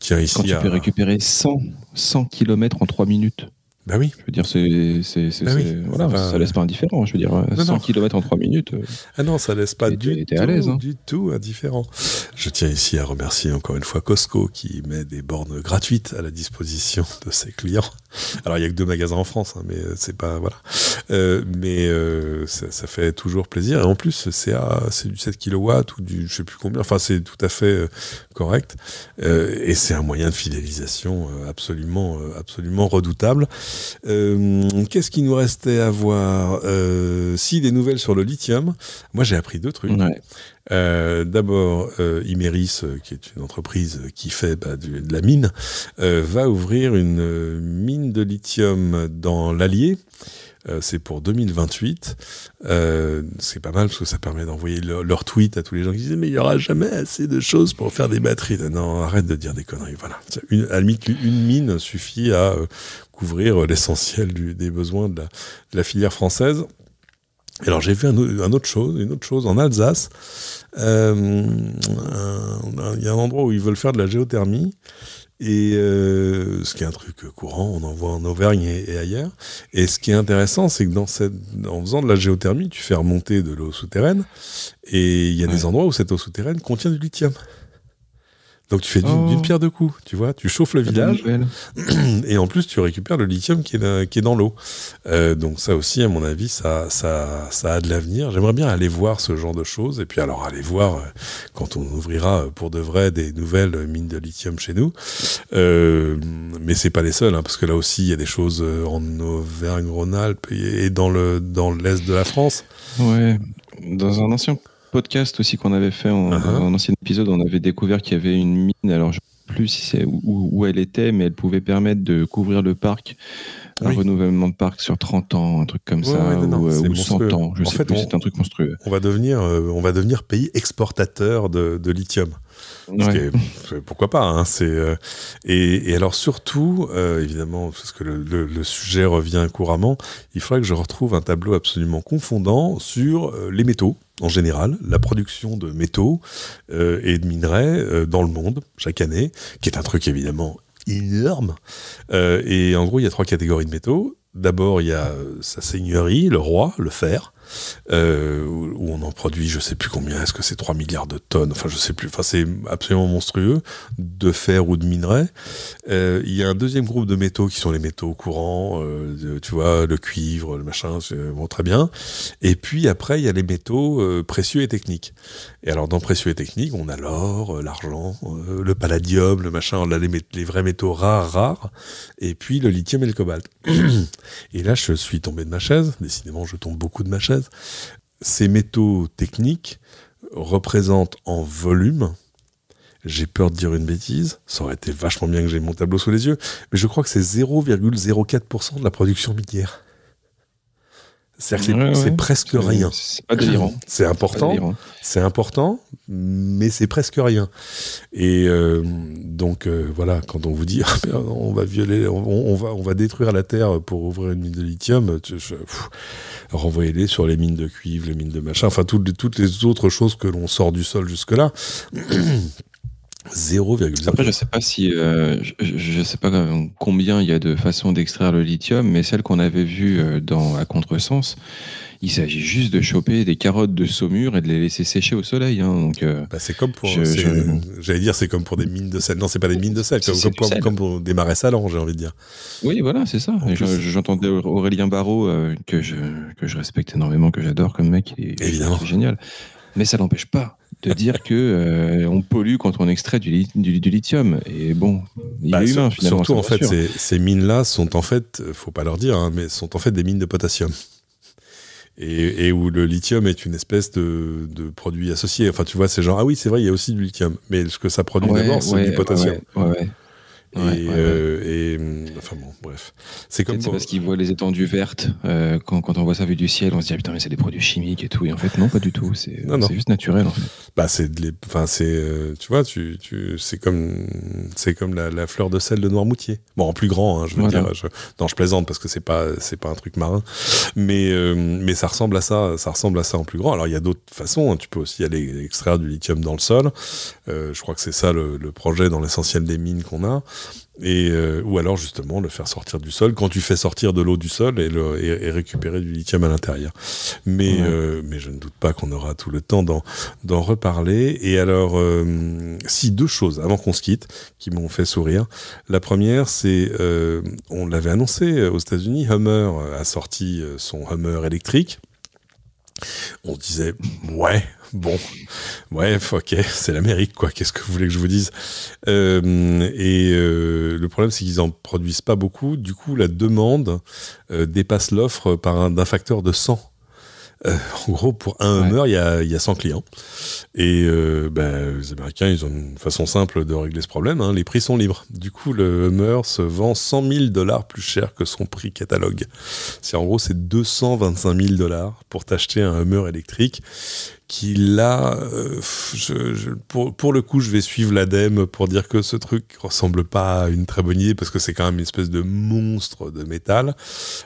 Tiens, ici, quand tu peux récupérer 100 km en 3 minutes. Bah oui. Je veux dire, voilà, ça laisse pas indifférent. Je veux dire, 100 km en 3 minutes. Ah non, ça laisse pas du tout indifférent. Je tiens ici à remercier encore une fois Costco qui met des bornes gratuites à la disposition de ses clients. Alors il y a que 2 magasins en France, hein, mais c'est pas voilà. Ça fait toujours plaisir. Et en plus, c'est du 7 kW ou du je sais plus combien. Enfin, c'est tout à fait correct. Et c'est un moyen de fidélisation absolument redoutable. Qu'est-ce qu'il nous restait à voir? Si, des nouvelles sur le lithium. Moi, j'ai appris 2 trucs. D'abord, Imerys, qui est une entreprise qui fait de la mine, va ouvrir une mine de lithium dans l'Allier. C'est pour 2028. C'est pas mal parce que ça permet d'envoyer leur tweet à tous les gens qui disent mais il y aura jamais assez de choses pour faire des batteries. Non, arrête de dire des conneries. Voilà. À la limite, une mine suffit à couvrir l'essentiel des besoins de la filière française. Et alors j'ai vu une autre chose en Alsace. Il y a un endroit où ils veulent faire de la géothermie. Et ce qui est un truc courant, on en voit en Auvergne et ailleurs. Et ce qui est intéressant, c'est que en faisant de la géothermie, tu fais remonter de l'eau souterraine, et il y a des endroits où cette eau souterraine contient du lithium. Donc tu fais d'une pierre deux coups, tu vois, tu chauffes le village et en plus tu récupères le lithium qui est dans l'eau. Donc ça aussi, à mon avis, ça a de l'avenir. J'aimerais bien aller voir ce genre de choses et puis alors aller voir quand on ouvrira pour de vrai des nouvelles mines de lithium chez nous. Mais c'est pas les seuls, hein, parce que là aussi il y a des choses en Auvergne-Rhône-Alpes et dans l'est de la France. Ouais, dans un ancien podcast aussi qu'on avait fait un ancien épisode, on avait découvert qu'il y avait une mine, alors je ne sais plus si c'est où elle était, mais elle pouvait permettre de couvrir le parc, un renouvellement de parc sur 30 ans, un truc comme ça, ou 100 ans, je sais plus, c'est un truc monstrueux. On va devenir pays exportateur de lithium. Pourquoi pas, hein, et alors surtout, évidemment, parce que le sujet revient couramment, il faudrait que je retrouve un tableau absolument confondant sur les métaux, en général, la production de métaux et de minerais dans le monde, chaque année, qui est un truc évidemment énorme. Et en gros, il y a 3 catégories de métaux. D'abord, il y a sa seigneurie, le roi, le fer, où on en produit, je sais plus combien, est-ce que c'est 3 milliards de tonnes, enfin je sais plus, enfin c'est absolument monstrueux, de fer ou de minerais. Il y a un deuxième groupe de métaux qui sont les métaux courants, tu vois, le cuivre, le machin, c'est bon, très bien. Et puis après, il y a les métaux précieux et techniques. Et alors dans précieux et techniques, on a l'or, l'argent, le palladium, le machin, là, les vrais métaux rares, et puis le lithium et le cobalt. Et là, je suis tombé de ma chaise, décidément je tombe beaucoup de ma chaise. Ces métaux techniques représentent en volume, j'ai peur de dire une bêtise, ça aurait été vachement bien que j'ai mon tableau sous les yeux, mais je crois que c'est 0,04% de la production minière. C'est-à-dire que c'est presque rien. C'est pas délirant. C'est important, mais c'est presque rien. Et donc voilà, quand on vous dit on va violer, on va détruire la terre pour ouvrir une mine de lithium, renvoyez-les sur les mines de cuivre, les mines de machin, enfin toutes les autres choses que l'on sort du sol jusque-là. 0,0. Après, je sais pas si, je sais pas combien il y a de façons d'extraire le lithium, mais celle qu'on avait vue à Contresens, il s'agit juste de choper des carottes de saumure et de les laisser sécher au soleil. Hein, donc, c'est comme pour, j'allais dire, c'est comme pour des mines de sel. Non, c'est pas des mines de sel, comme pour des marais salants, j'ai envie de dire. Oui, voilà, c'est ça. J'entendais Aurélien Barraud, que je respecte énormément, que j'adore comme mec, évidemment, c'est génial. Mais ça n'empêche pas de dire que on pollue quand on extrait du lithium. Et bon, il est humain finalement. Surtout en fait, ces mines-là sont en fait, faut pas leur dire, hein, mais sont en fait des mines de potassium. Et où le lithium est une espèce de produit associé. Enfin, tu vois, c'est genre, ah oui, c'est vrai, il y a aussi du lithium. Mais ce que ça produit d'abord, c'est du potassium. Enfin bon, bref. C'est comme parce qu'ils voient les étendues vertes. Quand on voit ça vu du ciel, on se dit putain, mais c'est des produits chimiques et tout. Et en fait, non, pas du tout. C'est juste naturel en fait. Bah, tu vois, c'est comme la fleur de sel de Noirmoutier. Bon, en plus grand, hein, je veux dire. Je plaisante parce que c'est pas un truc marin. Mais ça ressemble à ça. Ça ressemble à ça en plus grand. Alors il y a d'autres façons. Hein. Tu peux aussi aller extraire du lithium dans le sol. Je crois que c'est ça le projet dans l'essentiel des mines qu'on a. Ou alors justement le faire sortir du sol quand tu fais sortir de l'eau du sol et récupérer du lithium à l'intérieur. Mais je ne doute pas qu'on aura tout le temps d'en reparler. Et alors, si 2 choses avant qu'on se quitte qui m'ont fait sourire. La première, c'est on l'avait annoncé aux États-Unis, Hummer a sorti son Hummer électrique. On se disait, ouais, bon, ouais, ok, c'est l'Amérique, quoi, qu'est-ce que vous voulez que je vous dise? Le problème, c'est qu'ils en produisent pas beaucoup, du coup, la demande dépasse l'offre d'un facteur de 100. En gros, pour un Hummer, il y a 100 clients. Et les Américains, ils ont une façon simple de régler ce problème. Hein. Les prix sont libres. Du coup, le Hummer se vend $100,000 plus cher que son prix catalogue. En gros, c'est $225,000 pour t'acheter un Hummer électrique qui là, pour le coup, je vais suivre l'ADEME pour dire que ce truc ressemble pas à une très bonne idée parce que c'est quand même une espèce de monstre de métal.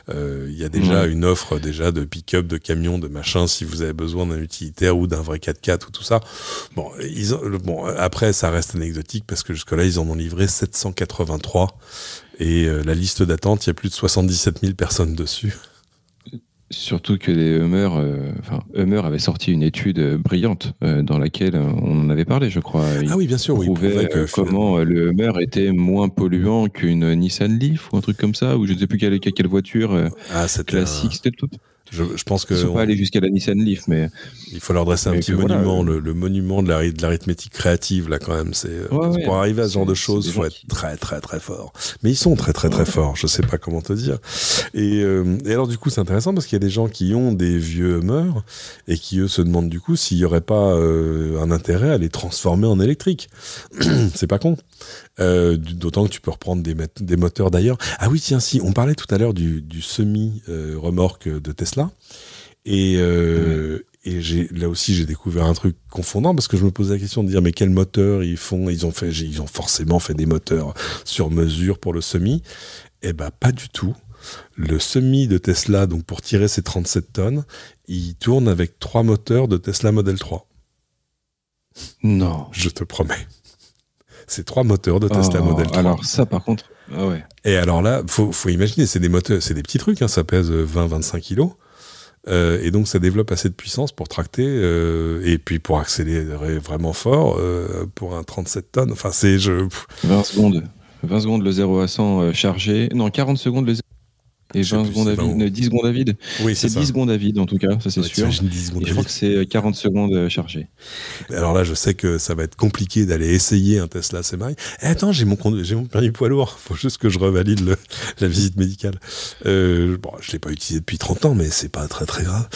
Il y a déjà une offre déjà de pick-up, de camion, de machin si vous avez besoin d'un utilitaire ou d'un vrai 4x4 ou tout ça. Bon, après, ça reste anecdotique parce que jusque-là, ils en ont livré 783 et la liste d'attente, il y a plus de 77 000 personnes dessus. Surtout que les Hummer avait sorti une étude brillante dans laquelle on en avait parlé, je crois. Oui, bien sûr. Il prouvait comment le Hummer était moins polluant qu'une Nissan Leaf ou un truc comme ça, ou je ne sais plus quelle voiture classique. C'était tout. Je pense que ils ne sont pas allés jusqu'à la Nissan Leaf, mais il faut leur dresser un petit monument, le monument de l'arithmétique créative là quand même. Pour arriver à ce genre de choses, il faut être très très très fort. Mais ils sont très très très forts. Je sais pas comment te dire. Et alors du coup c'est intéressant parce qu'il y a des gens qui ont des vieux Hummer et qui eux se demandent du coup s'il y aurait pas un intérêt à les transformer en électrique. C'est pas con. D'autant que tu peux reprendre des moteurs d'ailleurs. Ah oui tiens si on parlait tout à l'heure du semi remorque de Tesla. Et là aussi j'ai découvert un truc confondant parce que je me posais la question de dire mais quel moteur ils font. Ils ont forcément fait des moteurs sur mesure pour le semi. Eh ben pas du tout. Le semi de Tesla, donc pour tirer ses 37 tonnes, il tourne avec 3 moteurs de Tesla Model 3. Non. Je te promets. C'est 3 moteurs de Tesla Model 3. Alors ça par contre, ouais. Et alors là, faut imaginer, c'est des moteurs, c'est des petits trucs, hein, ça pèse 20-25 kilos. Et donc ça développe assez de puissance pour tracter et puis pour accélérer vraiment fort pour un 37 tonnes. Enfin, 20 secondes le 0 à 100 chargé. Non, 40 secondes le 0 et 20 secondes à vide. 10 secondes à vide. Oui, c'est 10 secondes à vide en tout cas, ça c'est sûr. Et je crois que c'est 40 secondes chargées. Alors là, je sais que ça va être compliqué d'aller essayer un Tesla semi. Attends, j'ai mon permis poids lourd. Faut juste que je revalide la visite médicale. Je l'ai pas utilisé depuis 30 ans, mais c'est pas très très grave.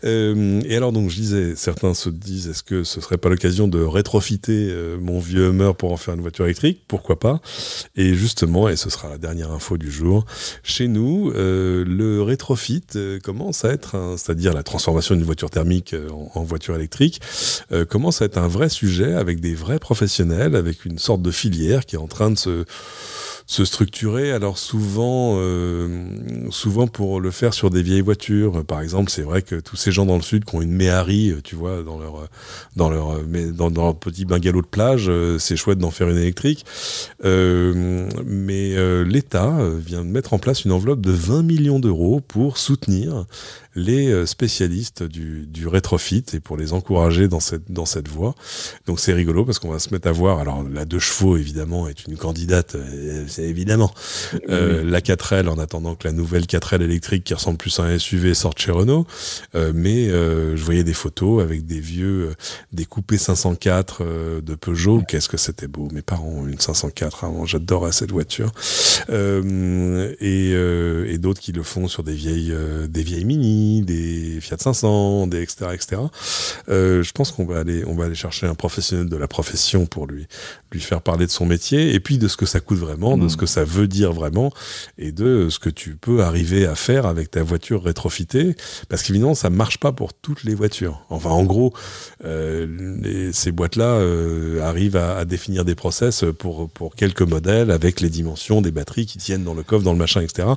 Et alors donc je disais, certains se disent, est-ce que ce serait pas l'occasion de rétrofiter mon vieux Hummer pour en faire une voiture électrique? Pourquoi pas? Et justement, et ce sera la dernière info du jour, chez nous, le rétrofit commence à être, c'est-à-dire la transformation d'une voiture thermique en voiture électrique, commence à être un vrai sujet avec des vrais professionnels, avec une sorte de filière qui est en train de se structurer. Alors souvent pour le faire sur des vieilles voitures. Par exemple, c'est vrai que tous ces gens dans le sud qui ont une Méhari, tu vois, dans leur petit bungalow de plage, c'est chouette d'en faire une électrique. Mais l'État vient de mettre en place une enveloppe de 20 millions d'euros pour soutenir les spécialistes du rétrofit et pour les encourager dans cette voie. Donc c'est rigolo parce qu'on va se mettre à voir. Alors la 2 chevaux évidemment est une candidate, c'est évidemment. La 4L en attendant que la nouvelle 4L électrique qui ressemble plus à un SUV sorte chez Renault. Mais je voyais des photos avec des coupés 504 de Peugeot. Qu'est-ce que c'était beau. Mes parents ont une 504 avant. J'adorais cette voiture. Et d'autres qui le font sur des vieilles Mini, des Fiat 500, des etc. Je pense qu'on va aller chercher un professionnel de la profession pour lui faire parler de son métier et puis de ce que ça coûte vraiment, de ce que ça veut dire vraiment et de ce que tu peux arriver à faire avec ta voiture rétrofitée, parce qu'évidemment ça marche pas pour toutes les voitures. Enfin en gros, ces boîtes-là arrivent à définir des process pour quelques modèles avec les dimensions des batteries qui tiennent dans le coffre, dans le machin, etc.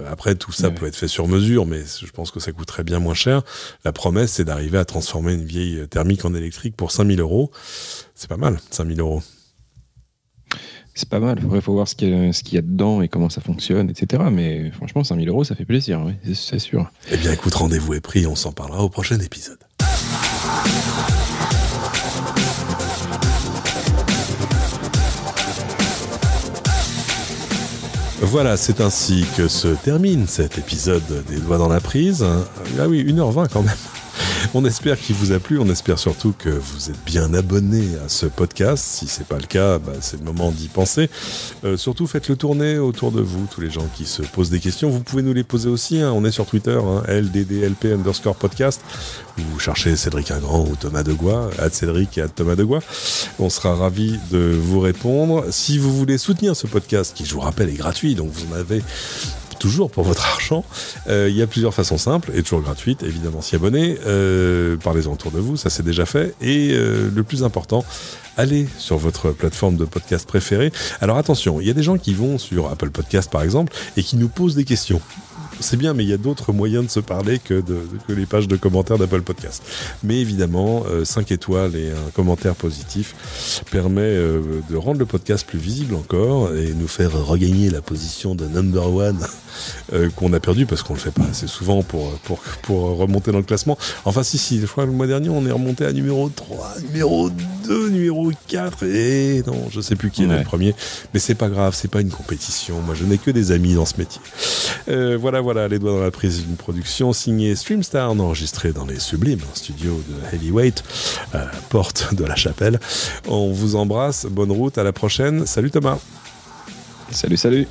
Après tout ça peut être fait sur mesure, mais je pense que ça coûterait bien moins cher. La promesse, c'est d'arriver à transformer une vieille thermique en électrique pour 5 000 euros. C'est pas mal, 5 000 euros. C'est pas mal. Il faut voir ce qu'il y a dedans et comment ça fonctionne, etc. Mais franchement, 5 000 euros, ça fait plaisir, oui, c'est sûr. Eh bien, écoute, rendez-vous est pris. On s'en parlera au prochain épisode. Voilà, c'est ainsi que se termine cet épisode des Doigts dans la prise. Ah oui, 1h20 quand même. On espère qu'il vous a plu, on espère surtout que vous êtes bien abonné à ce podcast. Si c'est pas le cas, c'est le moment d'y penser. Surtout, faites-le tourner autour de vous, tous les gens qui se posent des questions. Vous pouvez nous les poser aussi, hein. On est sur Twitter, LDDLP_podcast. Vous cherchez Cédric Ingrand ou Thomas Degois, @Cédric et @Thomas Degois. On sera ravis de vous répondre. Si vous voulez soutenir ce podcast, qui je vous rappelle est gratuit, donc vous en avez toujours pour votre argent, il y a plusieurs façons simples et toujours gratuites, évidemment s'y abonner, parlez-en autour de vous, ça c'est déjà fait, et le plus important, allez sur votre plateforme de podcast préférée. Alors attention, il y a des gens qui vont sur Apple Podcast par exemple et qui nous posent des questions. C'est bien, mais il y a d'autres moyens de se parler que les pages de commentaires d'Apple Podcast. Mais évidemment, 5 étoiles et un commentaire positif permet de rendre le podcast plus visible encore et nous faire regagner la position de number one qu'on a perdu parce qu'on le fait pas assez souvent pour remonter dans le classement. Enfin, si, je crois que le mois dernier, on est remonté à numéro 3, numéro 2, numéro 4, et non, je sais plus qui est le premier, mais c'est pas grave, c'est pas une compétition. Moi, je n'ai que des amis dans ce métier. Voilà, Les Doigts dans la Prise, une production signée Streamstar, enregistrée dans les sublimes studios de Heavyweight, porte de la Chapelle. On vous embrasse, bonne route, à la prochaine. Salut Thomas. Salut.